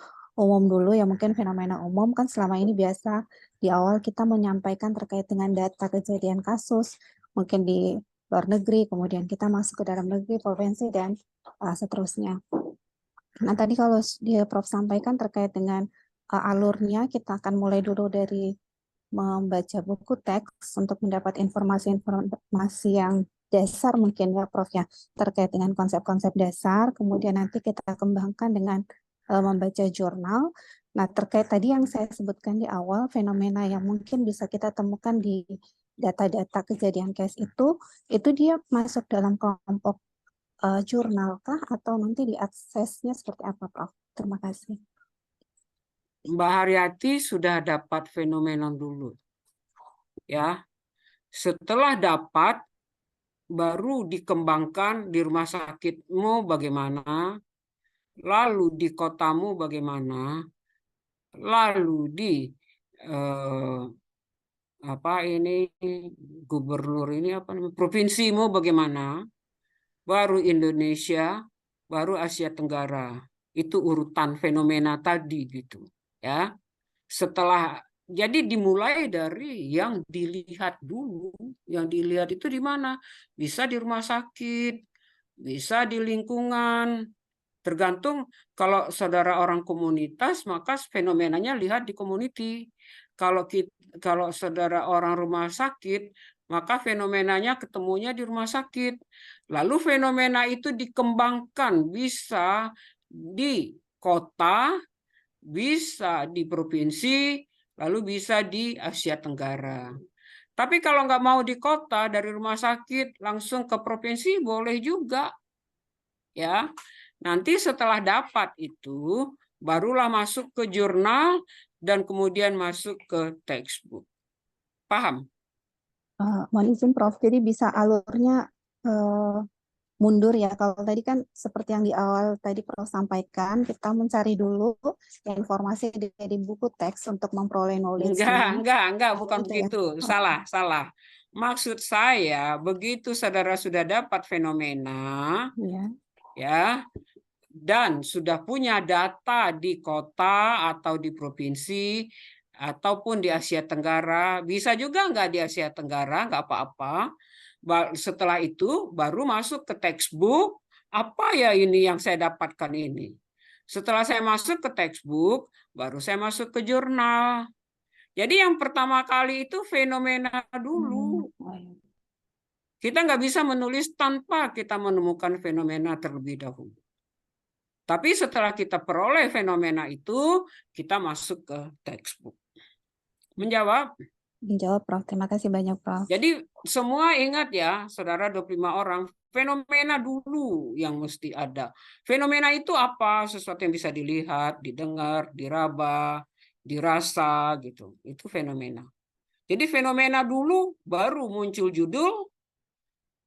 umum dulu, ya mungkin fenomena umum kan selama ini biasa di awal kita menyampaikan terkait dengan data kejadian kasus, mungkin di luar negeri, kemudian kita masuk ke dalam negeri, provinsi, dan seterusnya. Nah, tadi kalau dia Prof sampaikan terkait dengan alurnya, kita akan mulai dulu dari membaca buku teks untuk mendapat informasi yang dasar mungkin ya Prof ya, terkait dengan konsep-konsep dasar, kemudian nanti kita kembangkan dengan membaca jurnal. Nah, terkait tadi yang saya sebutkan di awal, fenomena yang mungkin bisa kita temukan di data-data kejadian case itu dia masuk dalam kelompok jurnal kah atau nanti diaksesnya seperti apa Prof? Terima kasih. Mbak Haryati sudah dapat fenomena dulu. Ya. Setelah dapat, baru dikembangkan di rumah sakitmu bagaimana, lalu di kotamu bagaimana, lalu di gubernur ini provinsimu bagaimana, baru Indonesia, baru Asia Tenggara. Itu urutan fenomena tadi gitu, ya. Setelah jadi dimulai dari yang dilihat dulu. Yang dilihat itu di mana? Bisa di rumah sakit, bisa di lingkungan. Tergantung kalau saudara orang komunitas, maka fenomenanya lihat di community. Kalau saudara orang rumah sakit, maka fenomenanya ketemunya di rumah sakit. Lalu fenomena itu dikembangkan, bisa di kota, bisa di provinsi, lalu bisa di Asia Tenggara. Tapi kalau nggak mau di kota, dari rumah sakit langsung ke provinsi boleh juga. Ya, nanti setelah dapat itu, barulah masuk ke jurnal dan kemudian masuk ke textbook. Paham? Mohon izin Prof, jadi bisa alurnya mundur ya. Kalau tadi kan seperti yang di awal tadi Prof sampaikan, kita mencari dulu informasi dari buku teks untuk memperoleh knowledge-nya. Enggak, bukan Gitu ya. begitu. Salah. Maksud saya, begitu saudara sudah dapat fenomena, ya, dan sudah punya data di kota atau di provinsi, ataupun di Asia Tenggara, bisa juga enggak di Asia Tenggara, enggak apa-apa. Setelah itu baru masuk ke textbook, apa ya ini yang saya dapatkan ini. Setelah saya masuk ke textbook, baru saya masuk ke jurnal. Jadi yang pertama kali itu fenomena dulu. Kita nggak bisa menulis tanpa kita menemukan fenomena terlebih dahulu. Tapi setelah kita peroleh fenomena itu, kita masuk ke textbook. Menjawab? Menjawab Prof, terima kasih banyak Prof. Jadi semua ingat ya, saudara 25 orang, fenomena dulu yang mesti ada. Fenomena itu apa? Sesuatu yang bisa dilihat, didengar, diraba, dirasa gitu. Itu fenomena. Jadi fenomena dulu baru muncul judul.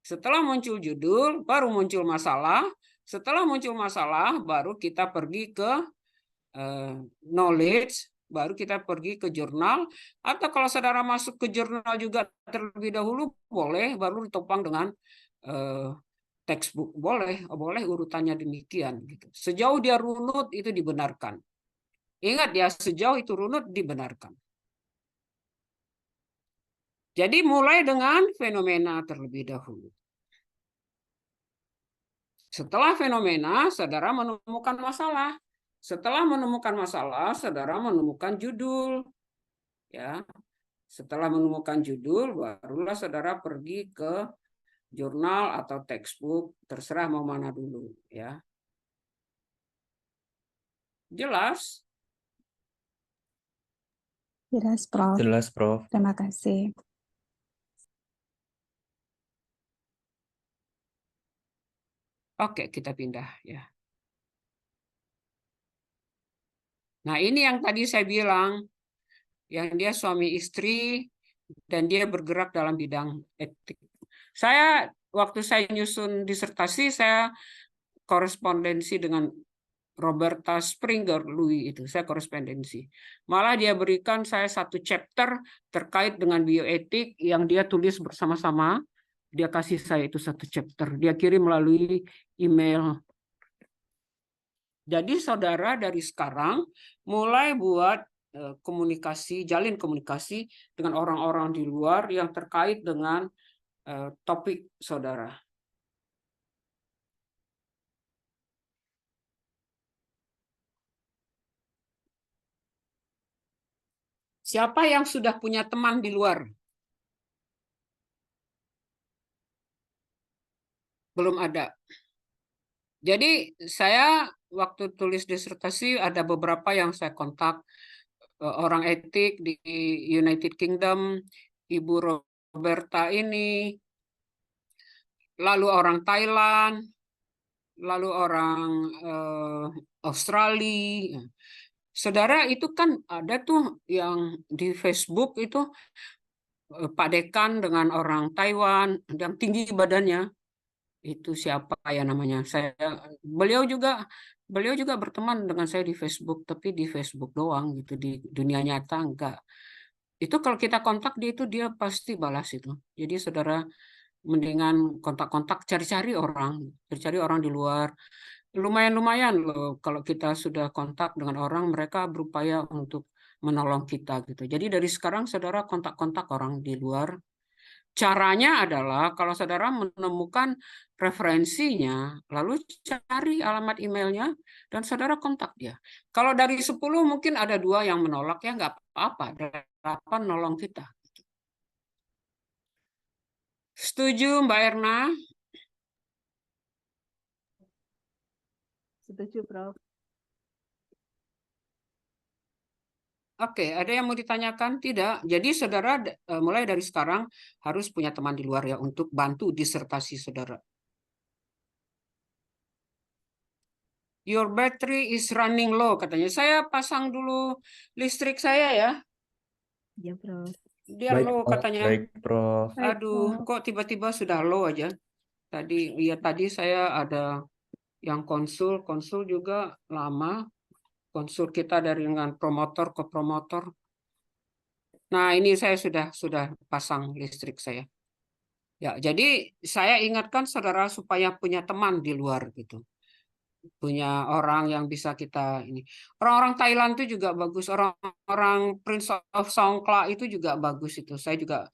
Setelah muncul judul baru muncul masalah. Setelah muncul masalah baru kita pergi ke knowledge, baru kita pergi ke jurnal. Atau kalau saudara masuk ke jurnal juga terlebih dahulu, boleh, baru ditopang dengan textbook. Boleh urutannya demikian. Gitu. Sejauh dia runut itu dibenarkan. Ingat ya, sejauh itu runut dibenarkan. Jadi mulai dengan fenomena terlebih dahulu. Setelah fenomena, saudara menemukan masalah. Setelah menemukan masalah, saudara menemukan judul. Ya. Setelah menemukan judul, barulah saudara pergi ke jurnal atau textbook, terserah mau mana dulu. Ya. Jelas? Jelas, Prof. Jelas, Prof. Terima kasih. Oke, kita pindah ya. Nah, ini yang tadi saya bilang, yang dia suami istri dan dia bergerak dalam bidang etik. Waktu saya nyusun disertasi, saya korespondensi dengan Roberta Springer Louis itu, saya korespondensi. Malah dia berikan saya satu chapter terkait dengan bioetik yang dia tulis bersama-sama. Dia kasih saya itu satu chapter. Dia kirim melalui email. Jadi saudara dari sekarang mulai buat komunikasi, jalin komunikasi dengan orang-orang di luar yang terkait dengan topik saudara. Siapa yang sudah punya teman di luar? Belum ada. Jadi saya waktu tulis disertasi ada beberapa yang saya kontak, orang etik di United Kingdom, Ibu Roberta ini, lalu orang Thailand, lalu orang Australia. Saudara, itu kan ada tuh yang di Facebook itu Pak Dekan dengan orang Taiwan yang tinggi badannya. Itu siapa ya namanya? Beliau juga berteman dengan saya di Facebook, tapi di Facebook doang gitu, di dunia nyata enggak. Itu kalau kita kontak dia itu dia pasti balas itu. Jadi saudara mendingan kontak-kontak, cari-cari orang di luar. Lumayan loh kalau kita sudah kontak dengan orang, mereka berupaya untuk menolong kita gitu. Jadi dari sekarang saudara kontak-kontak orang di luar. Caranya adalah kalau saudara menemukan referensinya, lalu cari alamat emailnya dan saudara kontak dia. Kalau dari 10 mungkin ada 2 yang menolak, ya nggak apa-apa, 8 nolong kita. Setuju Mbak Erna? Setuju, Prof. Oke, ada yang mau ditanyakan? Tidak. Jadi saudara mulai dari sekarang harus punya teman di luar ya untuk bantu disertasi saudara. Your battery is running low katanya. Saya pasang dulu listrik saya ya. Ya, Prof. Dia Baik, low Prof. katanya. Baik, Prof. Aduh, kok tiba-tiba sudah low aja. Tadi saya ada yang konsul juga lama. Konsul kita dari dengan promotor ke promotor. Nah, ini saya sudah pasang listrik saya. Ya, jadi saya ingatkan saudara supaya punya teman di luar gitu. Punya orang yang bisa kita ini. Orang-orang Thailand itu juga bagus, orang-orang Prince of Songkla itu juga bagus itu. Saya juga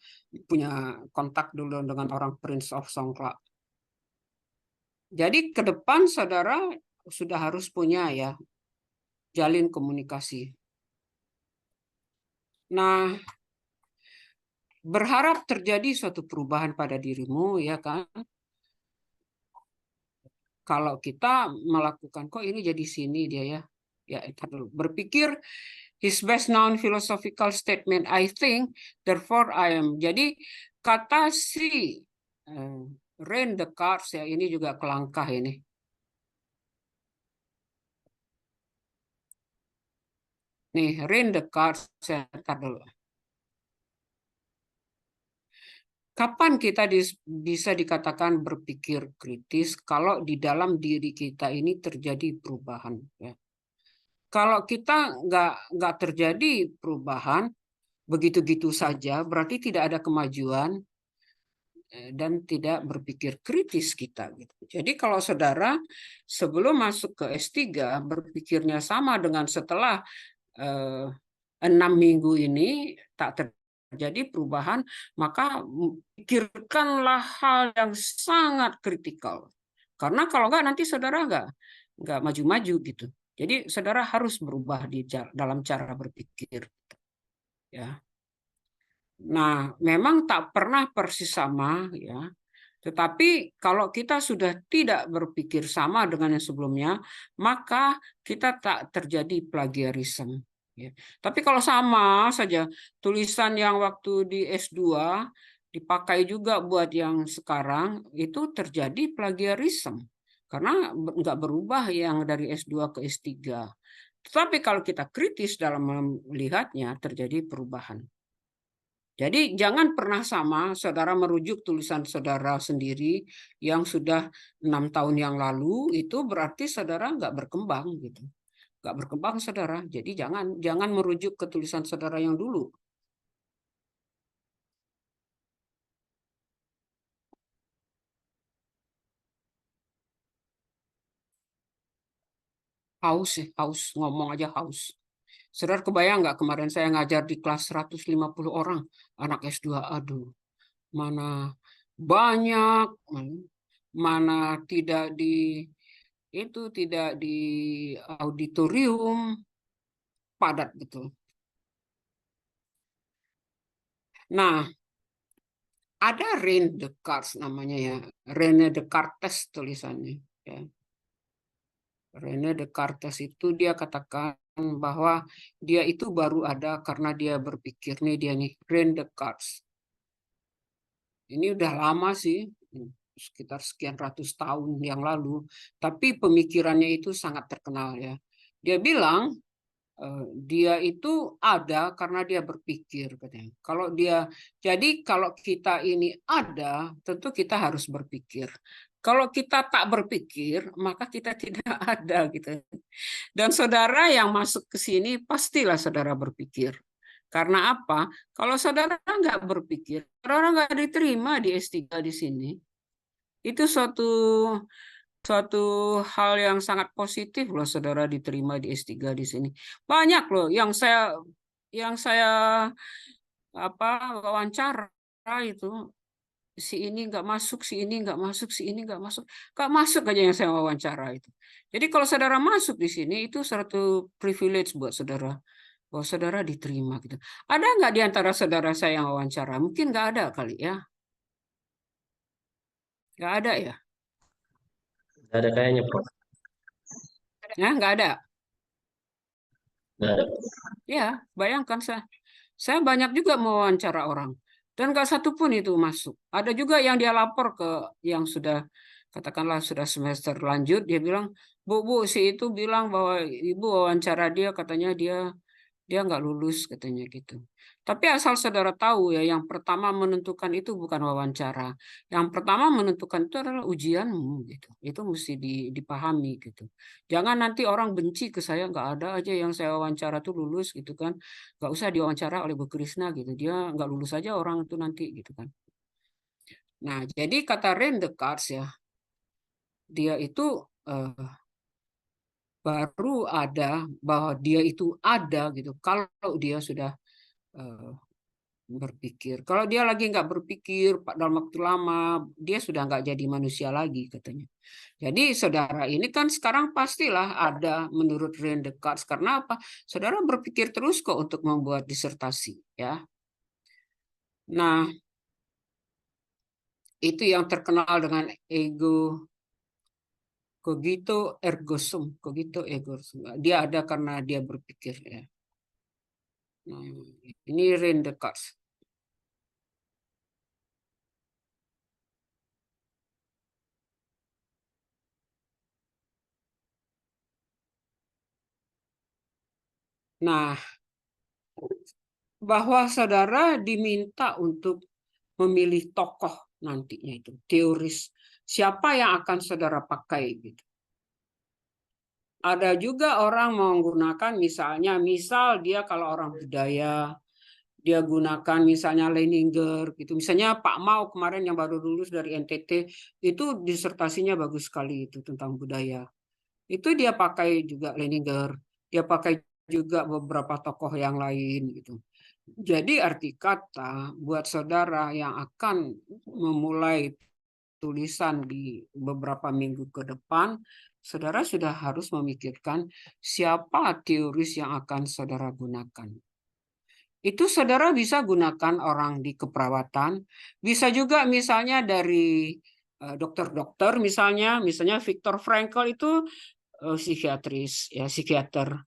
punya kontak dulu dengan orang Prince of Songkla. Jadi ke depan saudara sudah harus punya ya jalin komunikasi. Nah, berharap terjadi suatu perubahan pada dirimu ya kan. Kalau kita melakukan kok ini jadi sini dia ya. Ya, berpikir his best known philosophical statement I think therefore I am. Jadi kata si Rene Descartes ya ini juga kelangkah ini. Nih, Rene Descartes saya tar dulu. Kapan kita bisa dikatakan berpikir kritis kalau di dalam diri kita ini terjadi perubahan? Ya. Kalau kita nggak terjadi perubahan begitu-gitu saja, berarti tidak ada kemajuan dan tidak berpikir kritis kita gitu. Jadi kalau saudara sebelum masuk ke S3 berpikirnya sama dengan setelah 6 minggu ini tak terjadi perubahan, maka pikirkanlah hal yang sangat kritikal. Karena kalau nggak nanti saudara nggak maju-maju gitu. Jadi saudara harus berubah dalam cara berpikir. Ya. Nah, memang tak pernah persis sama, ya. Tetapi kalau kita sudah tidak berpikir sama dengan yang sebelumnya, maka kita tak terjadi plagiarisme. Ya. Tapi kalau sama saja, tulisan yang waktu di S2 dipakai juga buat yang sekarang, itu terjadi plagiarisme. Karena nggak berubah yang dari S2 ke S3. Tetapi kalau kita kritis dalam melihatnya, terjadi perubahan. Jadi jangan pernah sama saudara merujuk tulisan saudara sendiri yang sudah 6 tahun yang lalu, itu berarti saudara nggak berkembang gitu. Nggak berkembang saudara. Jadi jangan merujuk ke tulisan saudara yang dulu. Haus ngomong aja haus. Saudara kebayang nggak kemarin saya ngajar di kelas 150 orang anak S2, aduh, mana banyak, mana tidak di auditorium, padat betul. Nah, ada René Descartes namanya ya, René Descartes tulisannya. Ya. René Descartes itu dia katakan bahwa dia itu baru ada karena dia berpikir nih René Descartes. Ini udah lama sih, sekitar sekian ratus tahun yang lalu, tapi pemikirannya itu sangat terkenal ya. Dia bilang dia itu ada karena dia berpikir katanya. Kalau kita ini ada, tentu kita harus berpikir. Kalau kita tak berpikir, maka kita tidak ada gitu. Dan saudara yang masuk ke sini pastilah saudara berpikir. Karena apa? Kalau saudara nggak berpikir, saudara nggak diterima di S3 di sini. Itu suatu hal yang sangat positif loh saudara diterima di S3 di sini. Banyak loh yang saya wawancara itu, si ini nggak masuk, si ini nggak masuk, si ini nggak masuk aja yang saya wawancara itu. Jadi kalau saudara masuk di sini itu suatu privilege buat saudara, bahwa saudara diterima gitu. Ada nggak di antara saudara saya yang wawancara? Mungkin nggak ada kali ya. Nggak ada ya? Nggak ada kayaknya, Prof. Ya, nggak ada. Nggak ada. Ya, bayangkan saya banyak juga mewawancara orang dan nggak satu pun itu masuk. Ada juga yang dia lapor ke yang sudah katakanlah sudah semester lanjut, dia bilang, Bu, si itu bilang bahwa ibu wawancara dia, katanya dia nggak lulus katanya gitu. Tapi asal saudara tahu ya, yang pertama menentukan itu bukan wawancara. Yang pertama menentukan itu adalah ujianmu gitu. Itu mesti dipahami gitu. Jangan nanti orang benci ke saya, nggak ada aja yang saya wawancara tuh lulus gitu kan. Nggak usah diwawancara oleh Bu Krisna gitu. Dia nggak lulus aja orang itu nanti gitu kan. Nah, jadi kata René Descartes ya, dia itu baru ada bahwa dia itu ada gitu kalau dia sudah berpikir. Kalau dia lagi nggak berpikir dalam waktu lama, dia sudah nggak jadi manusia lagi katanya. Jadi saudara ini kan sekarang pastilah ada menurut René Descartes. Karena apa? Saudara berpikir terus kok untuk membuat disertasi ya. Nah, itu yang terkenal dengan cogito ergo sum, cogito ergo sum. Dia ada karena dia berpikir ya. Nah, ini René Descartes. Nah, bahwa saudara diminta untuk memilih tokoh nantinya itu, teoris siapa yang akan saudara pakai gitu. ada juga orang menggunakan misal dia kalau orang budaya, dia gunakan misalnya Leninger gitu. Misalnya Pak Mau kemarin yang baru lulus dari NTT itu disertasinya bagus sekali itu tentang budaya. Itu dia pakai juga Leninger, dia pakai juga beberapa tokoh yang lain gitu. Jadi arti kata buat saudara yang akan memulai tulisan di beberapa minggu ke depan, saudara sudah harus memikirkan siapa teoris yang akan saudara gunakan. Itu saudara bisa gunakan orang di keperawatan, bisa juga misalnya dari dokter-dokter misalnya Viktor Frankl itu psikiatris ya, psikiater.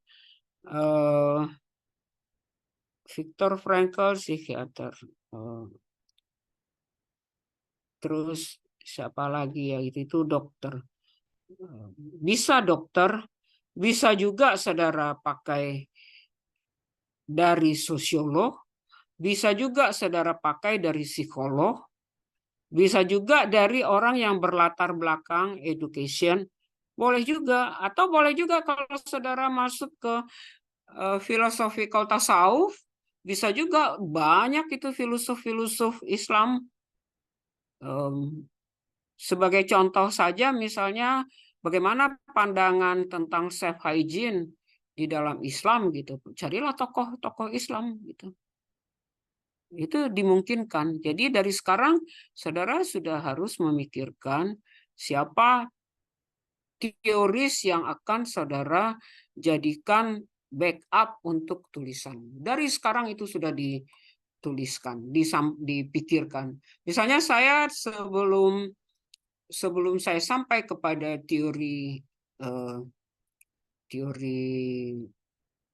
Viktor Frankl psikiater. Terus siapa lagi ya, itu dokter. Bisa dokter, bisa juga saudara pakai dari sosiolog, bisa juga saudara pakai dari psikolog, bisa juga dari orang yang berlatar belakang education, boleh juga. Atau boleh juga kalau saudara masuk ke philosophical tasawuf, bisa juga banyak itu filosof-filosof Islam. Sebagai contoh saja misalnya bagaimana pandangan tentang self hygiene di dalam Islam gitu. Carilah tokoh-tokoh Islam gitu. Itu dimungkinkan. Jadi dari sekarang saudara sudah harus memikirkan siapa teoris yang akan saudara jadikan backup untuk tulisan. Dari sekarang itu sudah dituliskan, dipikirkan. Misalnya saya sebelum saya sampai kepada teori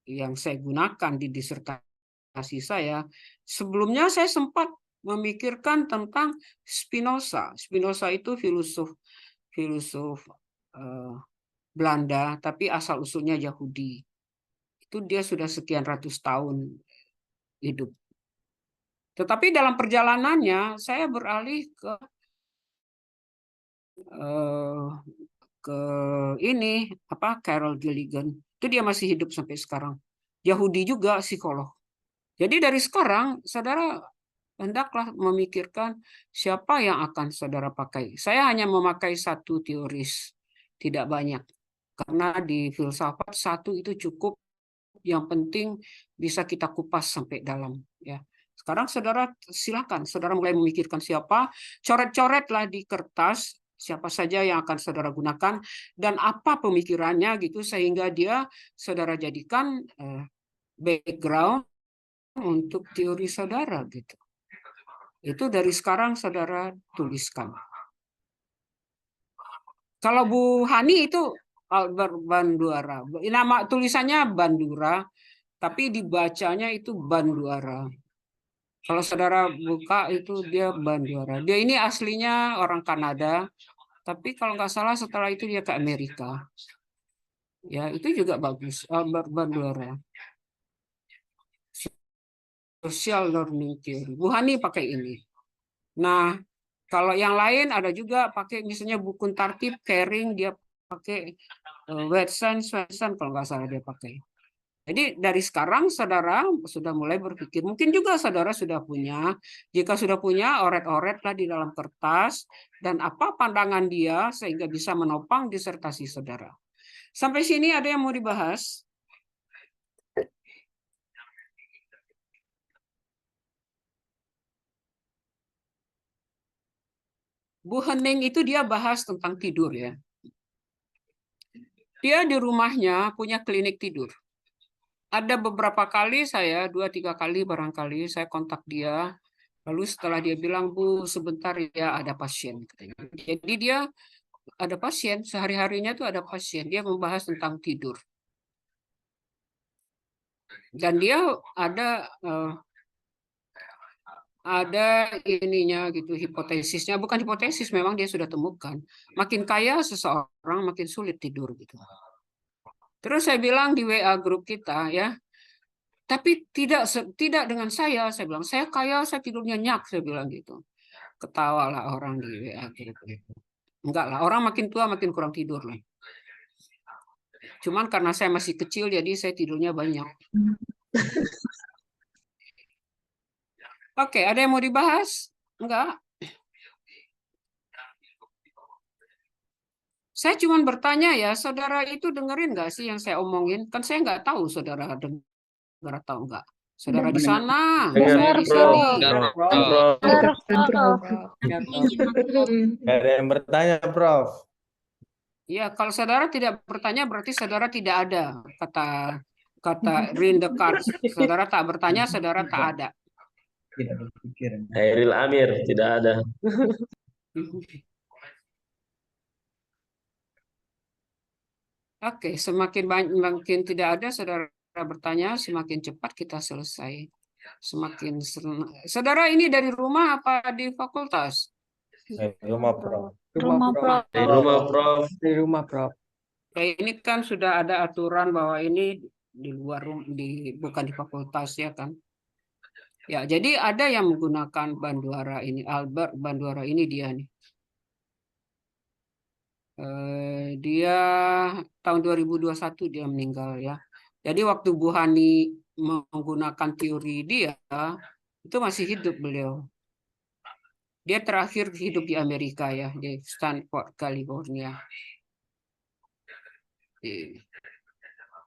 yang saya gunakan di disertasi saya, sebelumnya saya sempat memikirkan tentang Spinoza. Spinoza itu filosof Belanda, tapi asal usulnya Yahudi. Itu dia sudah sekian ratus tahun hidup. Tetapi dalam perjalanannya saya beralih ke Carol Gilligan. Itu dia masih hidup sampai sekarang. Yahudi juga, psikolog. Jadi dari sekarang saudara hendaklah memikirkan siapa yang akan saudara pakai. Saya hanya memakai satu teoris, tidak banyak. Karena di filsafat satu itu cukup, yang penting bisa kita kupas sampai dalam. Ya. Sekarang saudara silakan, saudara mulai memikirkan siapa, coret-coretlah di kertas siapa saja yang akan saudara gunakan dan apa pemikirannya gitu sehingga dia saudara jadikan background untuk teori saudara gitu. Itu dari sekarang saudara tuliskan. Kalau Bu Hani itu Albert Bandura. Nama tulisannya Bandura, tapi dibacanya itu Banduara. Kalau saudara buka itu dia Banduara. Dia ini aslinya orang Kanada, tapi kalau nggak salah setelah itu dia ke Amerika. Ya, itu juga bagus. Albert Bandura. Social Learning Theory. Bu Hani pakai ini. Nah, kalau yang lain ada juga pakai misalnya buku tartib Kering, dia pakai Watson kalau nggak salah dia pakai. Jadi dari sekarang saudara sudah mulai berpikir, mungkin juga saudara sudah punya, jika sudah punya oret-oretlah di dalam kertas dan apa pandangan dia sehingga bisa menopang disertasi saudara. Sampai sini ada yang mau dibahas? Bu Hening itu dia bahas tentang tidur ya. Dia di rumahnya punya klinik tidur. Ada beberapa kali saya, 2-3 kali barangkali saya kontak dia. Lalu setelah dia bilang, Bu sebentar ya ada pasien. Jadi dia ada pasien, sehari-harinya tuh ada pasien. Dia membahas tentang tidur. Dan dia ada ininya gitu, hipotesisnya. Bukan hipotesis, memang dia sudah temukan. Makin kaya seseorang, makin sulit tidur gitu. Terus saya bilang di WA grup kita ya, tapi tidak dengan saya bilang, saya kaya, saya tidurnya nyenyak, saya bilang gitu. Ketawalah orang di WA grup itu. Enggak lah, orang makin tua makin kurang tidur lah. Cuman karena saya masih kecil, jadi saya tidurnya banyak. Oke, ada yang mau dibahas? Enggak? Saya cuma bertanya ya, saudara itu dengerin nggak sih yang saya omongin? Kan saya nggak tahu saudara dengar atau enggak. Saudara di sana, Dengar, saya di Prof. sini. Prof. Nggak ada yang bertanya, Prof. Ya, kalau saudara tidak bertanya berarti saudara tidak ada. Kata read the cards. Saudara tak bertanya, saudara tak ada. Tidak berpikir. Hairil Amir tidak ada. Oke, semakin banyak, makin tidak ada saudara bertanya, semakin cepat kita selesai. Semakin saudara ini dari rumah apa di fakultas? Rumah, Prof. Rumah, Prof. Dari rumah, Prof. Di rumah, Prof. Ya, ini kan sudah ada aturan bahwa ini di luar bukan di fakultas ya kan. Ya, jadi ada yang menggunakan Banduara ini, Albert Banduara ini dia nih. Dia tahun 2021 dia meninggal ya. Jadi waktu Bu Hani menggunakan teori dia, itu masih hidup beliau. Dia terakhir hidup di Amerika ya, di Stanford, California.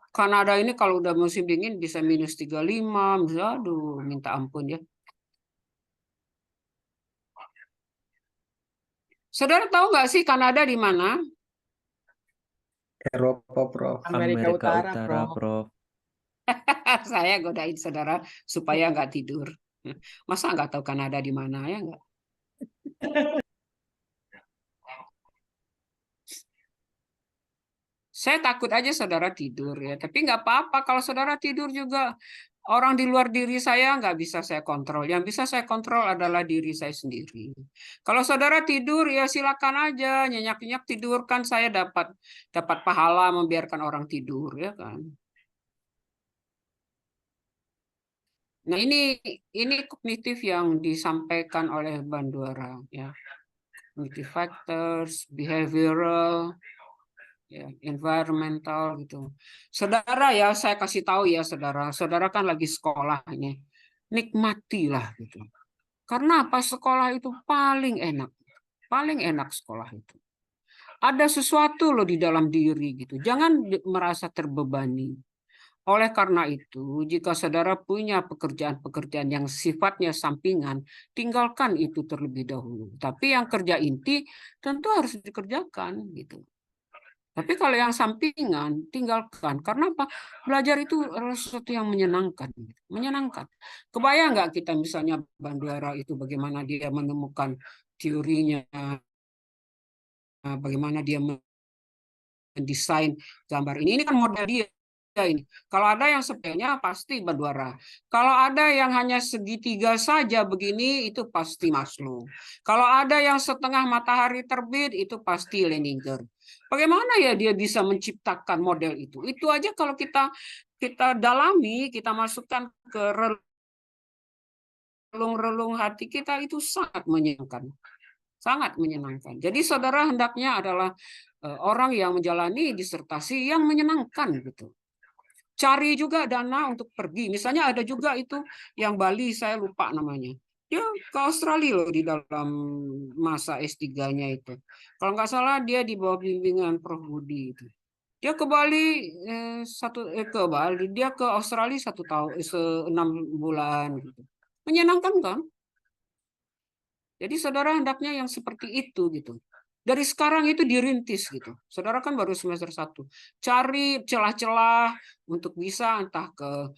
Kanada ini kalau udah musim dingin bisa minus 35, aduh minta ampun ya. Saudara tahu nggak sih Kanada di mana? Eropa, Prof. Amerika Utara, Prof. Saya godain saudara supaya nggak tidur. Masa nggak tahu Kanada di mana ya nggak? Saya takut aja saudara tidur ya, tapi nggak apa-apa kalau saudara tidur juga. Orang di luar diri saya nggak bisa saya kontrol. Yang bisa saya kontrol adalah diri saya sendiri. Kalau saudara tidur ya silakan aja nyenyak-nyenyak tidur, kan saya dapat pahala membiarkan orang tidur ya kan. Nah ini kognitif yang disampaikan oleh Banduara ya. Cognitive factors, behavioral, ya, environmental gitu. Saudara ya, saya kasih tahu ya saudara. Saudara kan lagi sekolah ini. Nikmatilah gitu. Karena apa? Sekolah itu paling enak. Paling enak sekolah itu. Ada sesuatu loh di dalam diri gitu. Jangan merasa terbebani. Oleh karena itu, jika saudara punya pekerjaan-pekerjaan yang sifatnya sampingan, tinggalkan itu terlebih dahulu. Tapi yang kerja inti tentu harus dikerjakan gitu. Tapi kalau yang sampingan, tinggalkan. Karena apa? Belajar itu adalah sesuatu yang menyenangkan. Menyenangkan. Kebayang nggak kita misalnya Banduara itu bagaimana dia menemukan teorinya, bagaimana dia mendesain gambar ini. Ini kan model dia ini. Kalau ada yang sebetulnya pasti Banduara. Kalau ada yang hanya segitiga saja begini, itu pasti Maslow. Kalau ada yang setengah matahari terbit, itu pasti Leninger. Bagaimana ya dia bisa menciptakan model itu? Itu aja kalau kita dalami, kita masukkan ke relung-relung hati kita, itu sangat menyenangkan. Sangat menyenangkan. Jadi saudara hendaknya adalah orang yang menjalani disertasi yang menyenangkan gitu. Cari juga dana untuk pergi. Misalnya ada juga itu yang Bali, saya lupa namanya. Dia ke Australia loh di dalam masa S3-nya itu. Kalau nggak salah dia di bawah bimbingan Prof. Budi itu. Dia ke Bali dia ke Australia 1 tahun 6 bulan gitu. Menyenangkan kan? Jadi saudara hendaknya yang seperti itu gitu. Dari sekarang itu dirintis gitu. Saudara kan baru semester 1. Cari celah-celah untuk bisa entah ke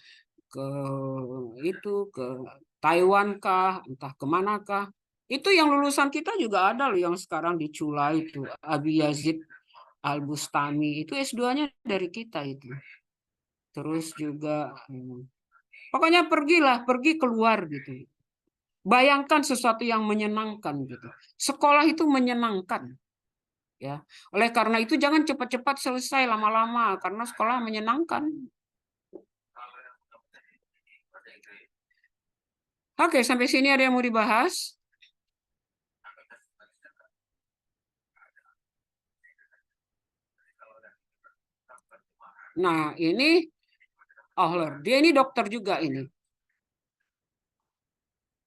Taiwan kah, entah kemanakah. Itu yang lulusan kita juga ada loh yang sekarang di Cula itu, Abi Yazid Al-Bustami, itu S2-nya dari kita itu. Terus juga pokoknya pergi keluar gitu. Bayangkan sesuatu yang menyenangkan gitu. Sekolah itu menyenangkan. Ya. Oleh karena itu jangan cepat-cepat selesai lama-lama karena sekolah menyenangkan. Oke, sampai sini ada yang mau dibahas? Nah, ini Ohler. Dia ini dokter juga ini.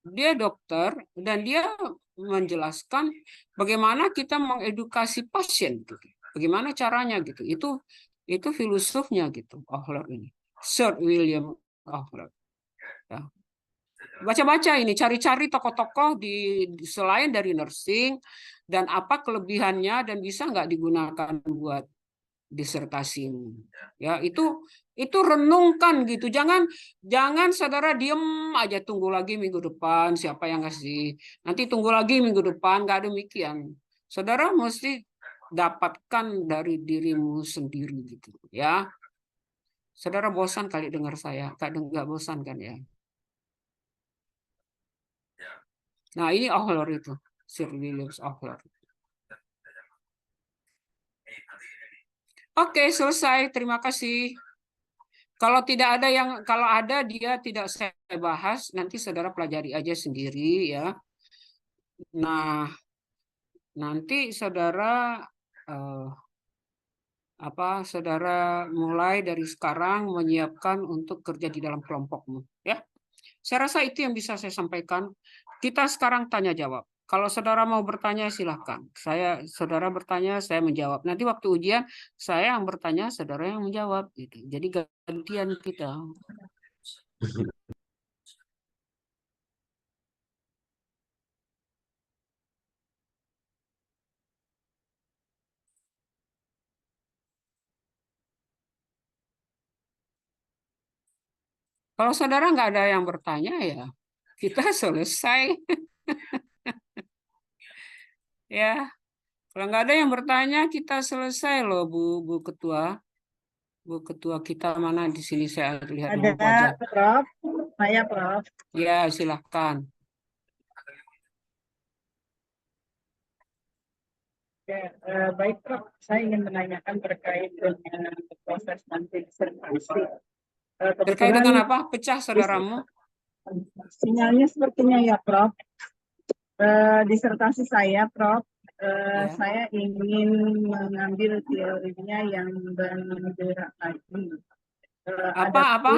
Dia dokter dan dia menjelaskan bagaimana kita mengedukasi pasien gitu. Bagaimana caranya gitu. Itu filosofnya gitu, Ohler ini. Sir William Ohler. Ya. Baca-baca ini, cari-cari tokoh-tokoh selain dari nursing dan apa kelebihannya dan bisa nggak digunakan buat disertasi. Ya, itu renungkan gitu. Jangan saudara diem aja tunggu lagi minggu depan siapa yang kasih. Nanti tunggu lagi minggu depan, nggak demikian. Saudara mesti dapatkan dari dirimu sendiri gitu ya. Saudara bosan kali dengar saya, nggak bosan kan ya? Nah, ini Ohler itu, Sir William Ohler. Oke, selesai. Terima kasih. Kalau ada dia tidak saya bahas, nanti saudara pelajari aja sendiri ya. Nah, nanti saudara saudara mulai dari sekarang menyiapkan untuk kerja di dalam kelompokmu ya. Saya rasa itu yang bisa saya sampaikan. Kita sekarang tanya jawab. Kalau saudara mau bertanya silahkan. Saudara bertanya, saya menjawab. Nanti waktu ujian saya yang bertanya, saudara yang menjawab gitu. Jadi gantian kita. Kalau saudara nggak ada yang bertanya ya kita selesai. Ya, kalau nggak ada yang bertanya kita selesai loh Bu Ketua. Bu Ketua kita mana di sini saya lihat nama wajah. Ada Prof. Saya Prof. Ya, silahkan. Ya, baik Prof. Saya ingin menanyakan terkait dengan proses nanti disertasi. Terkait dengan apa? Pecah saudaramu? Sinyalnya sepertinya ya Prof. Disertasi saya Prof. Ya. Saya ingin mengambil teorinya yang bergerak lagi. Apa?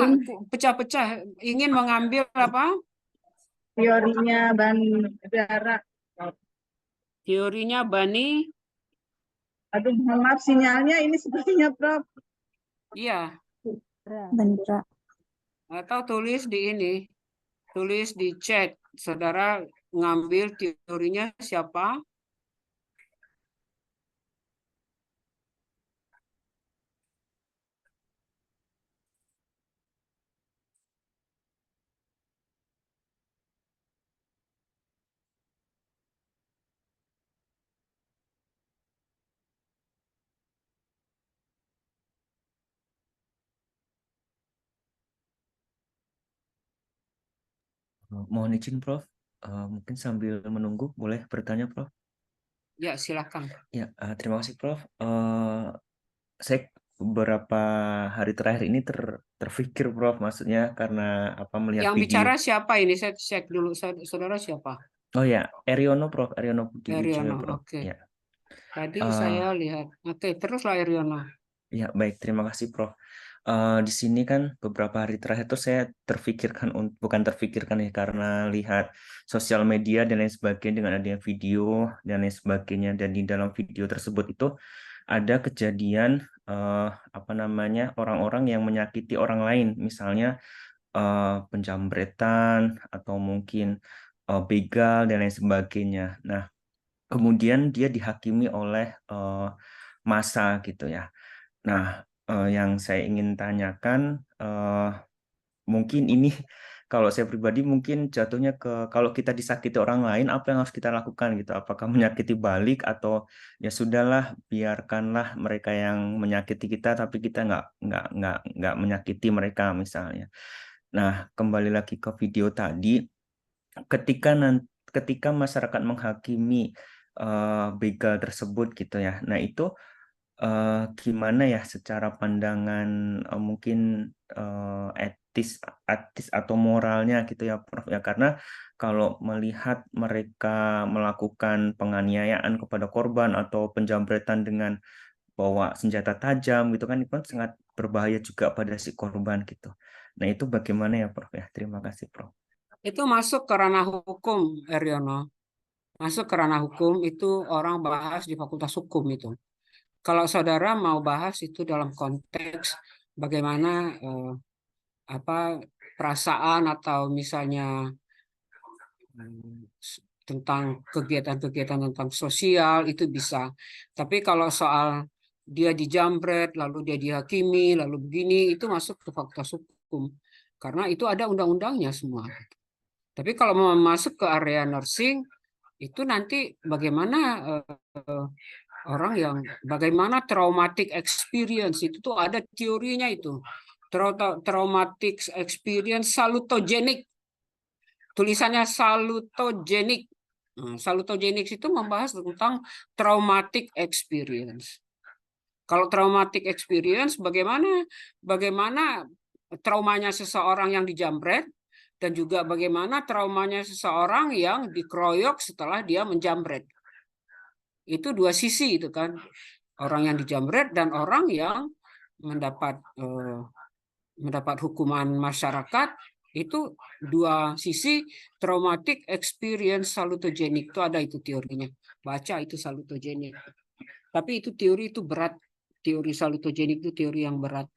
Pecah-pecah. Ingin mengambil apa? Teorinya bandara. Teorinya Bani? Aduh, mohon maaf sinyalnya ini sepertinya Prof. Iya. Bandara. Atau tulis di ini. Tulis di chat. Saudara ngambil teorinya siapa? Mohon izin, Prof. Mungkin sambil menunggu, boleh bertanya, Prof? Ya, silakan. Ya, terima kasih, Prof. Saya beberapa hari terakhir ini terfikir, Prof. Maksudnya karena melihat Yang video. bicara siapa ini? Saya cek dulu. Saudara siapa? Oh ya, Eriono, Prof. Eriono Budi Eriono, Wijaya, Prof. oke. Ya. Tadi saya lihat. Oke, teruslah Eriono. Ya, baik. Terima kasih, Prof. Di sini kan beberapa hari terakhir tuh saya bukan terfikirkan ya, karena lihat sosial media dan lain sebagainya dengan adanya video dan lain sebagainya, dan di dalam video tersebut itu ada kejadian orang-orang yang menyakiti orang lain, misalnya penjambretan atau mungkin begal dan lain sebagainya. Nah, kemudian dia dihakimi oleh massa gitu ya. Nah, yang saya ingin tanyakan, mungkin ini kalau saya pribadi mungkin jatuhnya ke kalau kita disakiti orang lain, apa yang harus kita lakukan gitu? Apakah menyakiti balik atau ya sudahlah, biarkanlah mereka yang menyakiti kita, tapi kita nggak menyakiti mereka misalnya. Nah, kembali lagi ke video tadi, ketika masyarakat menghakimi begal tersebut gitu ya. Nah, itu gimana ya secara pandangan mungkin etis atau moralnya gitu ya, Prof ya, karena kalau melihat mereka melakukan penganiayaan kepada korban atau penjambretan dengan bawa senjata tajam gitu kan, itu kan sangat berbahaya juga pada si korban gitu. Nah, itu bagaimana ya, Prof ya? Terima kasih, Prof. Itu masuk ke ranah hukum, Eriono. Masuk ke ranah hukum itu orang bahas di Fakultas Hukum itu. Kalau saudara mau bahas itu dalam konteks bagaimana perasaan atau misalnya tentang kegiatan-kegiatan tentang sosial itu bisa. Tapi kalau soal dia dijamret, lalu dia dihakimi, lalu begini, itu masuk ke Fakultas Hukum. Karena itu ada undang-undangnya semua. Tapi kalau mau masuk ke area nursing, itu nanti bagaimana orang yang bagaimana traumatic experience itu tuh ada teorinya itu. Traumatic experience salutogenik. Tulisannya salutogenik. Salutogenik itu membahas tentang traumatic experience. Kalau traumatic experience bagaimana traumanya seseorang yang dijamret dan juga bagaimana traumanya seseorang yang dikeroyok setelah dia menjamret. Itu dua sisi itu kan. Orang yang dijamret dan orang yang mendapat hukuman masyarakat. Itu dua sisi traumatic experience salutogenik. Itu ada itu teorinya. Baca itu salutogenik. Tapi itu teori itu berat. Teori salutogenik itu teori yang berat.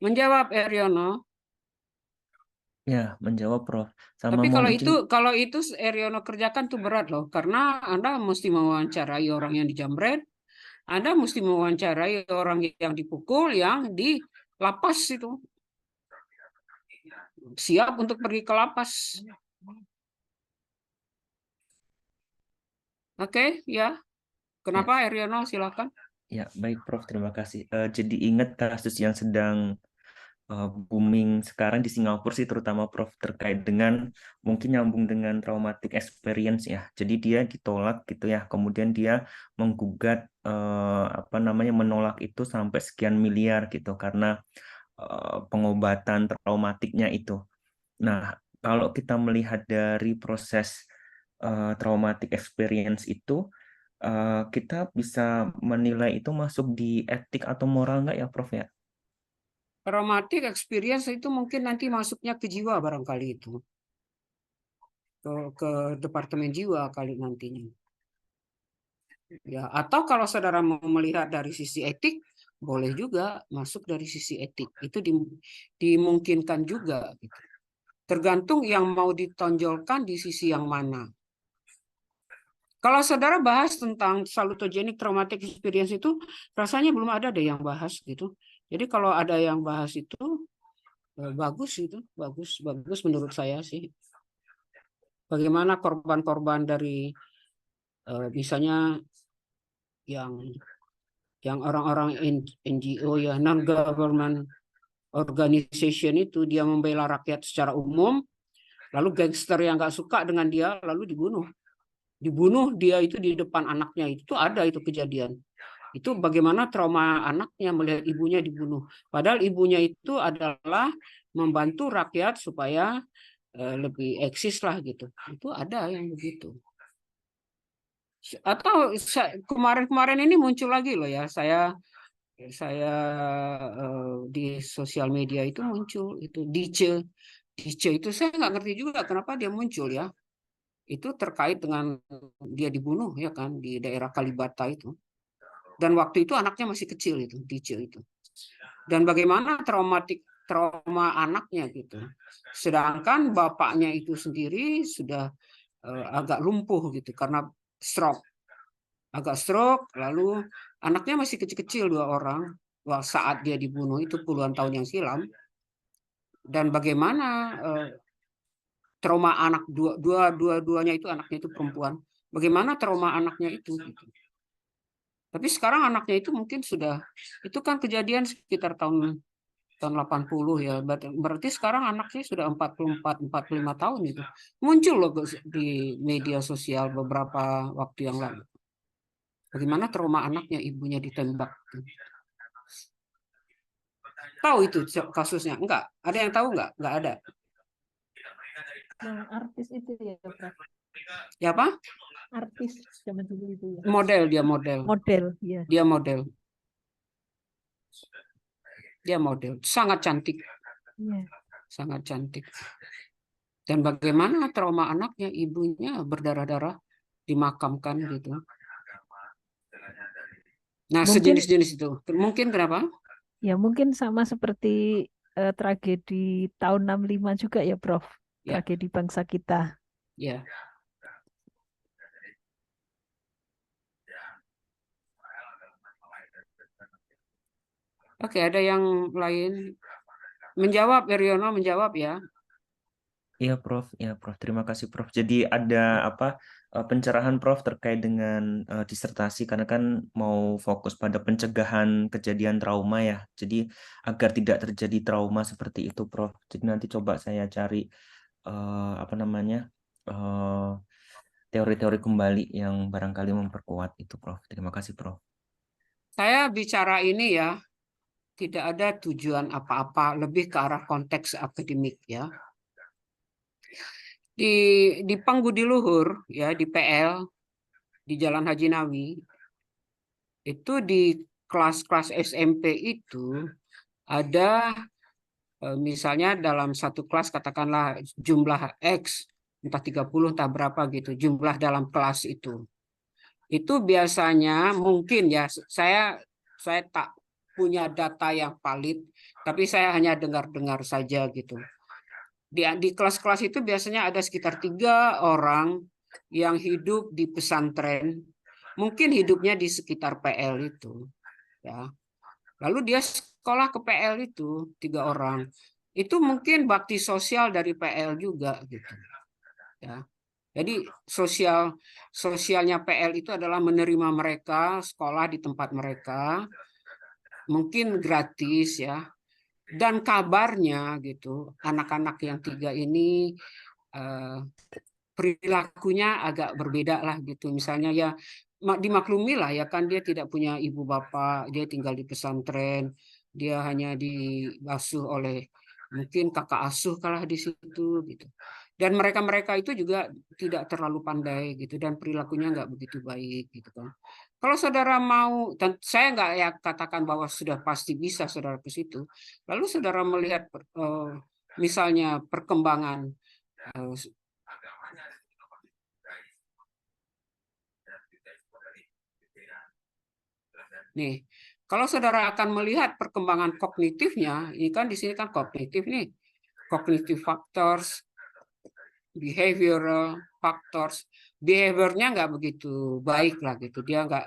Menjawab, Eriono. Ya, menjawab, Prof. Sama Tapi mohon izin. kalau itu Eriono kerjakan tuh berat loh. Karena Anda mesti mewawancarai orang yang dijamret. Anda mesti mewawancarai orang yang dipukul, yang di lapas itu. Siap untuk pergi ke lapas. Oke, ya. Kenapa, Eriono? Silakan. Ya, baik, Prof. Terima kasih. Jadi ingat kasus yang sedang booming sekarang di Singapura sih, terutama Prof, terkait dengan mungkin nyambung dengan traumatic experience ya. Jadi dia ditolak gitu ya. Kemudian dia menggugat menolak itu sampai sekian miliar gitu karena pengobatan traumatiknya itu. Nah, kalau kita melihat dari proses traumatic experience itu, kita bisa menilai itu masuk di etik atau moral nggak ya, Prof ya? Traumatic experience itu mungkin nanti masuknya ke jiwa barangkali itu. Ke Departemen Jiwa kali nantinya. Ya, atau kalau saudara mau melihat dari sisi etik, boleh juga masuk dari sisi etik. Itu dimungkinkan juga. Tergantung yang mau ditonjolkan di sisi yang mana. Kalau saudara bahas tentang salutogenik traumatic experience itu, rasanya belum ada deh yang bahas gitu. Jadi kalau ada yang bahas itu, bagus itu, bagus menurut saya sih. Bagaimana korban-korban dari misalnya yang orang-orang NGO ya, non-government organization itu, dia membela rakyat secara umum, lalu gangster yang nggak suka dengan dia lalu dibunuh dia itu di depan anaknya. Itu ada itu kejadian. Itu bagaimana trauma anaknya melihat ibunya dibunuh. Padahal ibunya itu adalah membantu rakyat supaya lebih eksis lah gitu. Itu ada yang begitu. Atau kemarin-kemarin ini muncul lagi loh ya, saya di sosial media itu muncul itu Dice itu saya nggak ngerti juga kenapa dia muncul ya. Itu terkait dengan dia dibunuh ya kan di daerah Kalibata itu. Dan waktu itu anaknya masih kecil itu, Dice itu. Dan bagaimana trauma anaknya gitu. Sedangkan bapaknya itu sendiri sudah agak lumpuh gitu karena stroke. Agak stroke, lalu anaknya masih kecil-kecil 2 orang saat dia dibunuh itu puluhan tahun yang silam. Dan bagaimana trauma anak dua-duanya itu, anaknya itu perempuan. Bagaimana trauma anaknya itu gitu. Tapi sekarang anaknya itu mungkin sudah, itu kan kejadian sekitar tahun 80 ya. Berarti sekarang anaknya sudah 44-45 tahun itu. Muncul loh di media sosial beberapa waktu yang lalu. Bagaimana trauma anaknya, ibunya ditembak. Tahu itu kasusnya? Enggak. Ada yang tahu enggak? Enggak ada. Yang artis itu ya, Prof. Ya apa? Artis zaman dulu itu ya. Model, dia model. Model, ya. Dia model. Dia model. Sangat cantik. Iya. Sangat cantik. Dan bagaimana trauma anaknya, ibunya berdarah-darah, dimakamkan gitu. Nah, Mungkin sejenis-jenis itu. Mungkin kenapa? ya mungkin sama seperti tragedi tahun 65 juga ya, Prof. Ya. Tragedi bangsa kita. Ya. Oke, ada yang lain menjawab, Eriono menjawab ya. Iya, Prof. Ya, Prof. Terima kasih, Prof. Jadi ada apa pencerahan, Prof, terkait dengan disertasi karena kan mau fokus pada pencegahan kejadian trauma ya. Jadi agar tidak terjadi trauma seperti itu, Prof. Jadi nanti coba saya cari apa namanya teori-teori kembali yang barangkali memperkuat itu, Prof. Terima kasih, Prof. Saya bicara ini ya, tidak ada tujuan apa-apa, lebih ke arah konteks akademik ya. Di Panggudi Luhur ya, di PL, di Jalan Haji Nawi, itu di kelas-kelas SMP itu ada misalnya dalam satu kelas katakanlah jumlah X, entah 30, entah berapa gitu, jumlah dalam kelas itu. Itu biasanya mungkin ya, saya tak punya data yang valid, tapi saya hanya dengar-dengar saja gitu. Di kelas-kelas itu biasanya ada sekitar 3 orang yang hidup di pesantren, mungkin hidupnya di sekitar PL itu, ya. Lalu dia sekolah ke PL itu 3 orang, itu mungkin bakti sosial dari PL juga gitu, ya. Jadi sosialnya PL itu adalah menerima mereka sekolah di tempat mereka, mungkin gratis ya. Dan kabarnya gitu, anak-anak yang 3 ini perilakunya agak berbeda lah gitu. Misalnya ya dimaklumi lah ya kan, dia tidak punya ibu bapak, dia tinggal di pesantren, dia hanya dibasuh oleh mungkin kakak asuh kalah di situ gitu. Dan mereka itu juga tidak terlalu pandai gitu, dan perilakunya nggak begitu baik gitu kan. Kalau saudara mau, dan saya nggak ya katakan bahwa sudah pasti bisa saudara ke situ. Lalu saudara melihat misalnya perkembangan nih, kalau saudara akan melihat perkembangan kognitifnya, ini kan di sini kan kognitif nih, cognitive factors, behavioral factors, behaviornya nggak begitu baik lah gitu, dia nggak,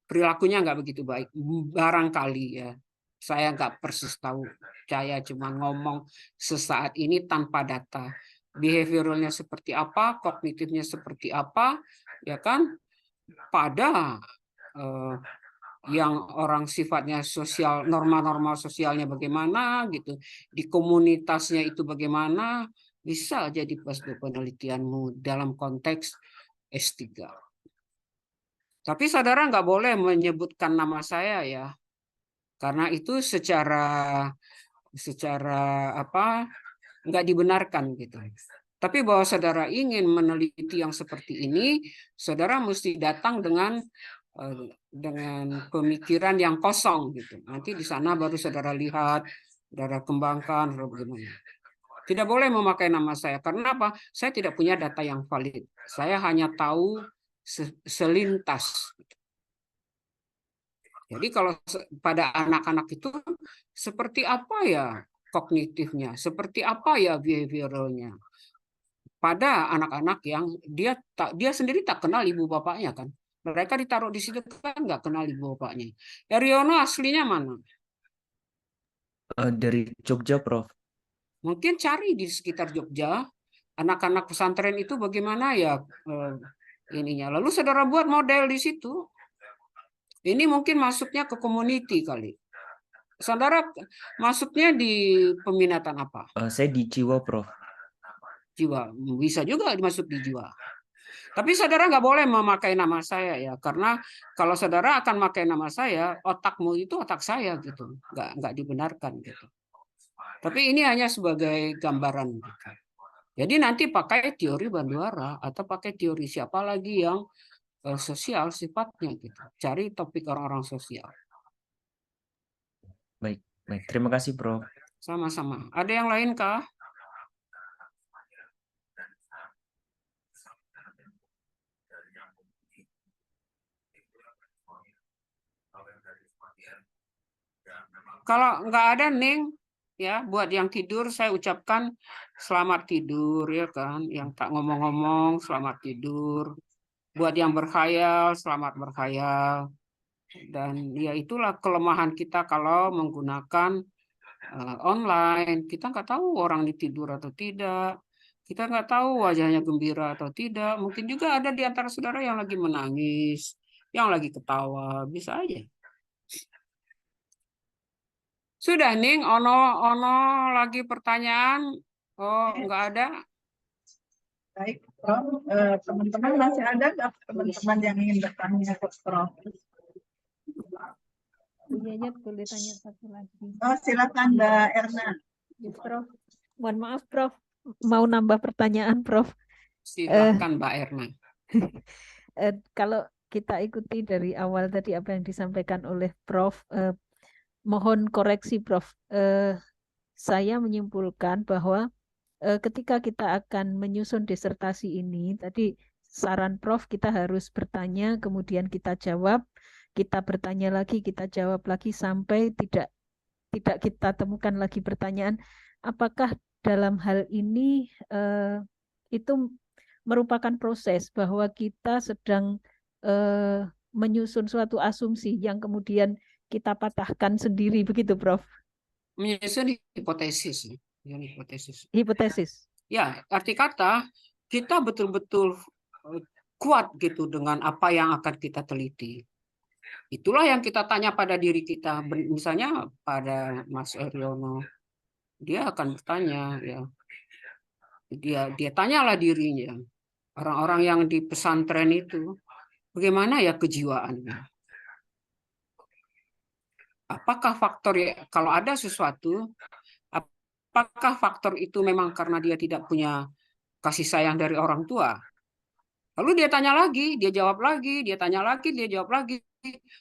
perilakunya nggak begitu baik, barangkali ya, saya nggak persis tahu, saya cuma ngomong sesaat ini tanpa data, behavioralnya seperti apa, kognitifnya seperti apa, ya kan, pada yang orang sifatnya sosial, norma-norma sosialnya bagaimana gitu, di komunitasnya itu bagaimana, bisa jadi pasca penelitianmu dalam konteks S3. Tapi saudara nggak boleh menyebutkan nama saya ya, karena itu secara apa nggak dibenarkan gitu. Tapi bahwa saudara ingin meneliti yang seperti ini, saudara mesti datang dengan pemikiran yang kosong gitu. Nanti di sana baru saudara lihat, saudara kembangkan, saudara bagaimana. Tidak boleh memakai nama saya. Karena apa? Saya tidak punya data yang valid. Saya hanya tahu selintas. Jadi kalau pada anak-anak itu seperti apa ya kognitifnya, seperti apa ya behavioralnya. Pada anak-anak yang dia sendiri tak kenal ibu bapaknya kan. Mereka ditaruh di situ kan nggak kenal ibu bapaknya. Eriono aslinya mana? Dari Jogja, Prof. Mungkin cari di sekitar Jogja, anak-anak pesantren itu bagaimana ya ininya. Lalu saudara buat model di situ. Ini mungkin masuknya ke community kali. Saudara masuknya di peminatan apa? Saya di Jiwa, Prof. Jiwa. Bisa juga masuk di jiwa. Tapi saudara nggak boleh memakai nama saya ya, karena kalau saudara akan memakai nama saya, otakmu itu otak saya gitu, nggak dibenarkan gitu. Tapi ini hanya sebagai gambaran. Gitu. Jadi nanti pakai teori Bandura atau pakai teori siapa lagi yang sosial sifatnya gitu. Cari topik orang-orang sosial. Baik, baik. Terima kasih, Prof. Sama-sama. Ada yang lain kah? Kalau nggak ada Ning, ya buat yang tidur saya ucapkan selamat tidur ya kan. Yang tak ngomong-ngomong selamat tidur. Buat yang berkhayal selamat berkhayal. Dan ya itulah kelemahan kita kalau menggunakan online. Kita nggak tahu orang tidur atau tidak. Kita nggak tahu wajahnya gembira atau tidak. Mungkin juga ada di antara saudara yang lagi menangis, yang lagi ketawa, bisa aja. Sudah, Ning, ono lagi pertanyaan? Oh, nggak ada? Baik, Prof. Teman-teman masih ada nggak teman-teman yang ingin bertanya ke Prof? Iya, boleh tanya satu lagi. Oh, silakan Mbak Erna. Ya, Prof. Mohon maaf, Prof. Mau nambah pertanyaan, Prof. Silakan Mbak Erna. Kalau kita ikuti dari awal tadi apa yang disampaikan oleh Prof, mohon koreksi, Prof. Saya menyimpulkan bahwa ketika kita akan menyusun disertasi ini, tadi saran Prof kita harus bertanya, kemudian kita jawab, kita bertanya lagi, kita jawab lagi sampai tidak kita temukan lagi pertanyaan. Apakah dalam hal ini itu merupakan proses bahwa kita sedang menyusun suatu asumsi yang kemudian kita patahkan sendiri, begitu, Prof? Menyusun hipotesis. Ya, hipotesis. Hipotesis. Ya, arti kata kita betul-betul kuat gitu dengan apa yang akan kita teliti. Itulah yang kita tanya pada diri kita. Misalnya pada Mas Eriono, dia akan bertanya, ya, dia tanyalah dirinya. Orang-orang yang di pesantren itu, bagaimana ya kejiwaannya? Apakah faktor kalau ada sesuatu, apakah faktor itu memang karena dia tidak punya kasih sayang dari orang tua? Lalu dia tanya lagi, dia jawab lagi, dia tanya lagi, dia jawab lagi,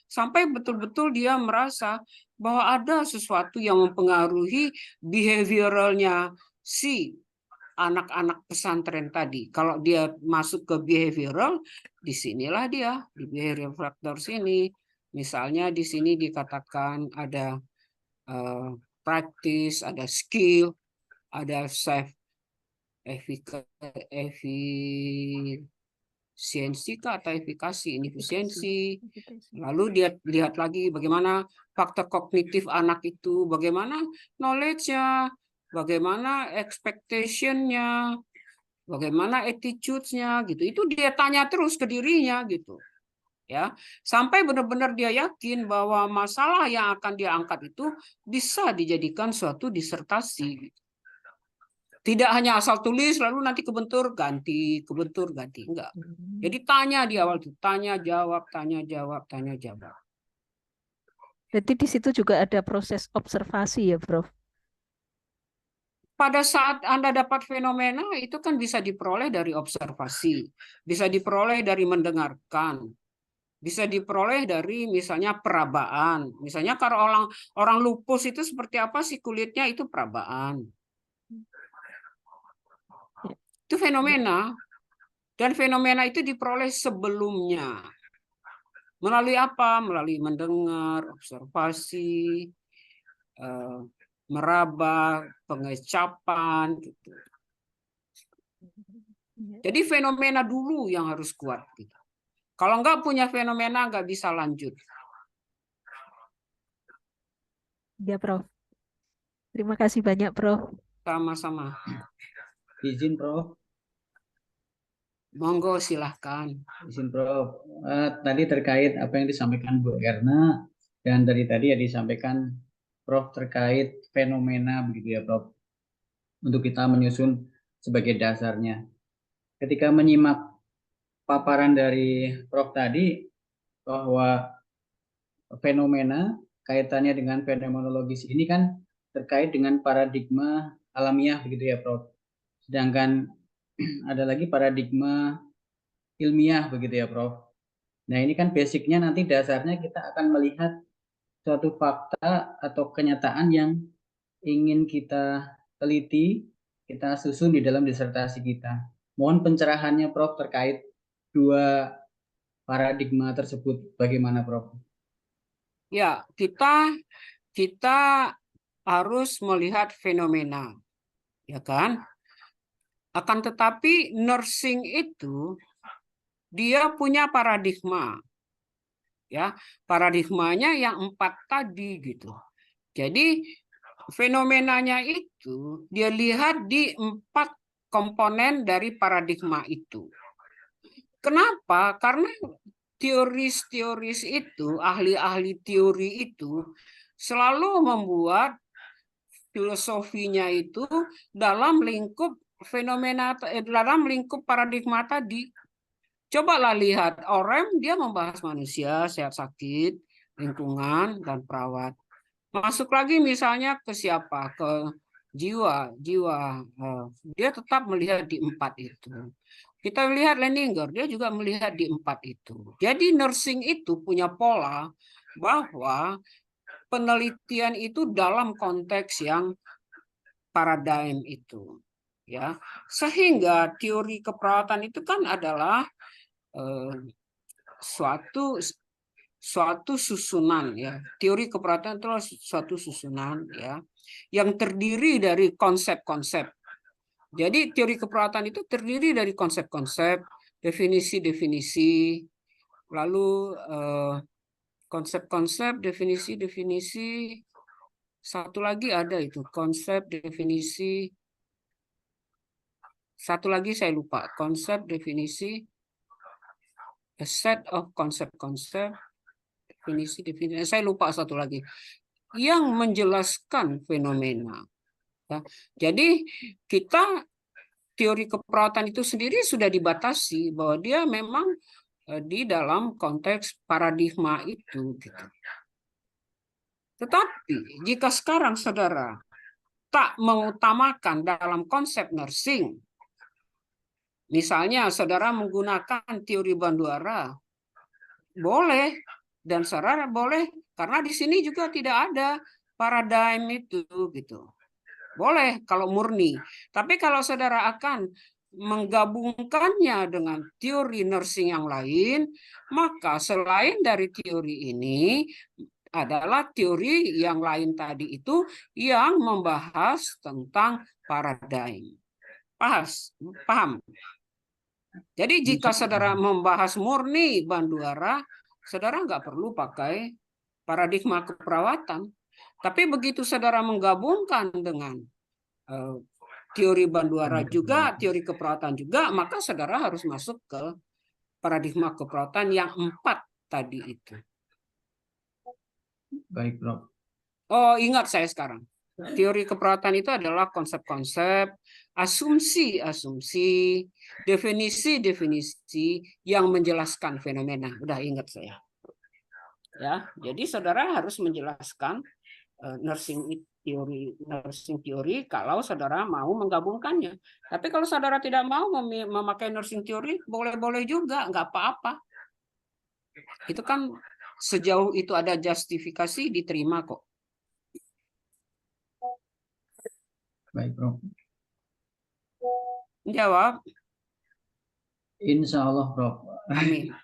sampai betul-betul dia merasa bahwa ada sesuatu yang mempengaruhi behavioralnya si anak-anak pesantren tadi. Kalau dia masuk ke behavioral, disinilah dia di behavioral factor sini. Misalnya di sini dikatakan ada practice, ada skill, ada self efisiensi atau efikasi, inefisiensi. Lalu dia lihat lagi bagaimana faktor kognitif anak itu, bagaimana knowledge-nya, bagaimana expectation-nya, bagaimana attitude-nya gitu. Itu dia tanya terus ke dirinya gitu. Ya, sampai benar-benar dia yakin bahwa masalah yang akan dia angkat itu bisa dijadikan suatu disertasi. Tidak hanya asal tulis lalu nanti kebentur ganti, enggak. Jadi tanya di awal itu, tanya jawab, tanya jawab, tanya jawab. Jadi di situ juga ada proses observasi ya, Prof. Pada saat Anda dapat fenomena itu kan bisa diperoleh dari observasi, bisa diperoleh dari mendengarkan, bisa diperoleh dari misalnya perabaan. Misalnya kalau orang lupus itu seperti apa sih kulitnya, itu perabaan. Itu fenomena. Dan fenomena itu diperoleh sebelumnya. Melalui apa? Melalui mendengar, observasi, meraba, pengecapan gitu. Jadi fenomena dulu yang harus kuat gitu. Kalau nggak punya fenomena nggak bisa lanjut. Ya, Prof. Terima kasih banyak, Prof. Sama-sama. Izin, Prof. Monggo silahkan. Izin, Prof. Tadi terkait apa yang disampaikan Bu Erna dan dari tadi ya disampaikan Prof terkait fenomena begitu ya, Prof. Untuk kita menyusun sebagai dasarnya. Ketika menyimak paparan dari Prof tadi bahwa fenomena kaitannya dengan fenomenologis ini kan terkait dengan paradigma alamiah begitu ya, Prof. Sedangkan ada lagi paradigma ilmiah begitu ya, Prof. Nah, ini kan basicnya nanti dasarnya kita akan melihat suatu fakta atau kenyataan yang ingin kita teliti, kita susun di dalam disertasi kita. Mohon pencerahannya, Prof, terkait dua paradigma tersebut. Bagaimana, Prof? Ya, kita harus melihat fenomena, ya kan? Akan tetapi nursing itu dia punya paradigma, ya, paradigmanya yang 4 tadi gitu. Jadi fenomenanya itu dia lihat di 4 komponen dari paradigma itu. Kenapa? Karena teoris-teoris itu, ahli-ahli teori itu selalu membuat filosofinya itu dalam lingkup fenomena, dalam lingkup paradigma tadi. Cobalah lihat, Orem dia membahas manusia, sehat sakit, lingkungan, dan perawat. Masuk lagi misalnya ke siapa? Ke jiwa. Dia tetap melihat di 4 itu. Kita lihat Leninger, dia juga melihat di 4 itu. Jadi nursing itu punya pola bahwa penelitian itu dalam konteks yang paradigm itu. Ya, sehingga teori keperawatan itu kan adalah suatu susunan, ya. Teori keperawatan itu suatu susunan, ya, yang terdiri dari konsep-konsep. Jadi teori keperawatan itu terdiri dari konsep-konsep, definisi-definisi, lalu konsep-konsep, definisi-definisi, satu lagi ada itu konsep, definisi, satu lagi saya lupa, konsep, definisi, a set of konsep-konsep, definisi, saya lupa satu lagi yang menjelaskan fenomena. Ya. Jadi kita teori keperawatan itu sendiri sudah dibatasi bahwa dia memang di dalam konteks paradigma itu. Gitu. Tetapi jika sekarang saudara tak mengutamakan dalam konsep nursing, misalnya saudara menggunakan teori Bandura, boleh, dan saudara boleh, karena di sini juga tidak ada paradigm itu gitu. Boleh kalau murni. Tapi kalau saudara akan menggabungkannya dengan teori nursing yang lain, maka selain dari teori ini adalah teori yang lain tadi itu yang membahas tentang paradigm. Paham? Jadi jika saudara membahas murni Bandura, saudara nggak perlu pakai paradigma keperawatan. Tapi begitu saudara menggabungkan dengan teori Bandura juga, teori keperawatan juga, maka saudara harus masuk ke paradigma keperawatan yang 4 tadi itu. Baik, Prof. Oh, ingat saya sekarang. Teori keperawatan itu adalah konsep-konsep, asumsi-asumsi, definisi-definisi yang menjelaskan fenomena. Udah ingat saya. Ya, jadi saudara harus menjelaskan nursing teori kalau saudara mau menggabungkannya. Tapi kalau saudara tidak mau memakai nursing teori, boleh-boleh juga, nggak apa-apa. Itu kan sejauh itu ada justifikasi diterima kok. Baik, Prof. Jawab. Insya Allah, Prof. Amin.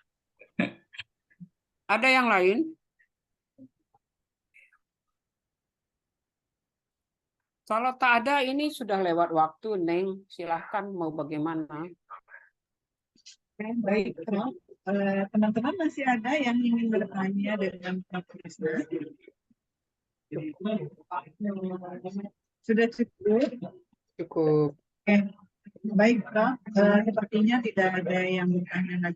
Ada yang lain? Kalau tak ada, ini sudah lewat waktu, Neng. Silahkan mau bagaimana. Baik, Prof. Teman-teman masih ada yang ingin bertanya dengan Prof. Krisna? Sudah cukup? Cukup. Oke. Baik, Prof. Sepertinya tidak ada yang bertanya lagi.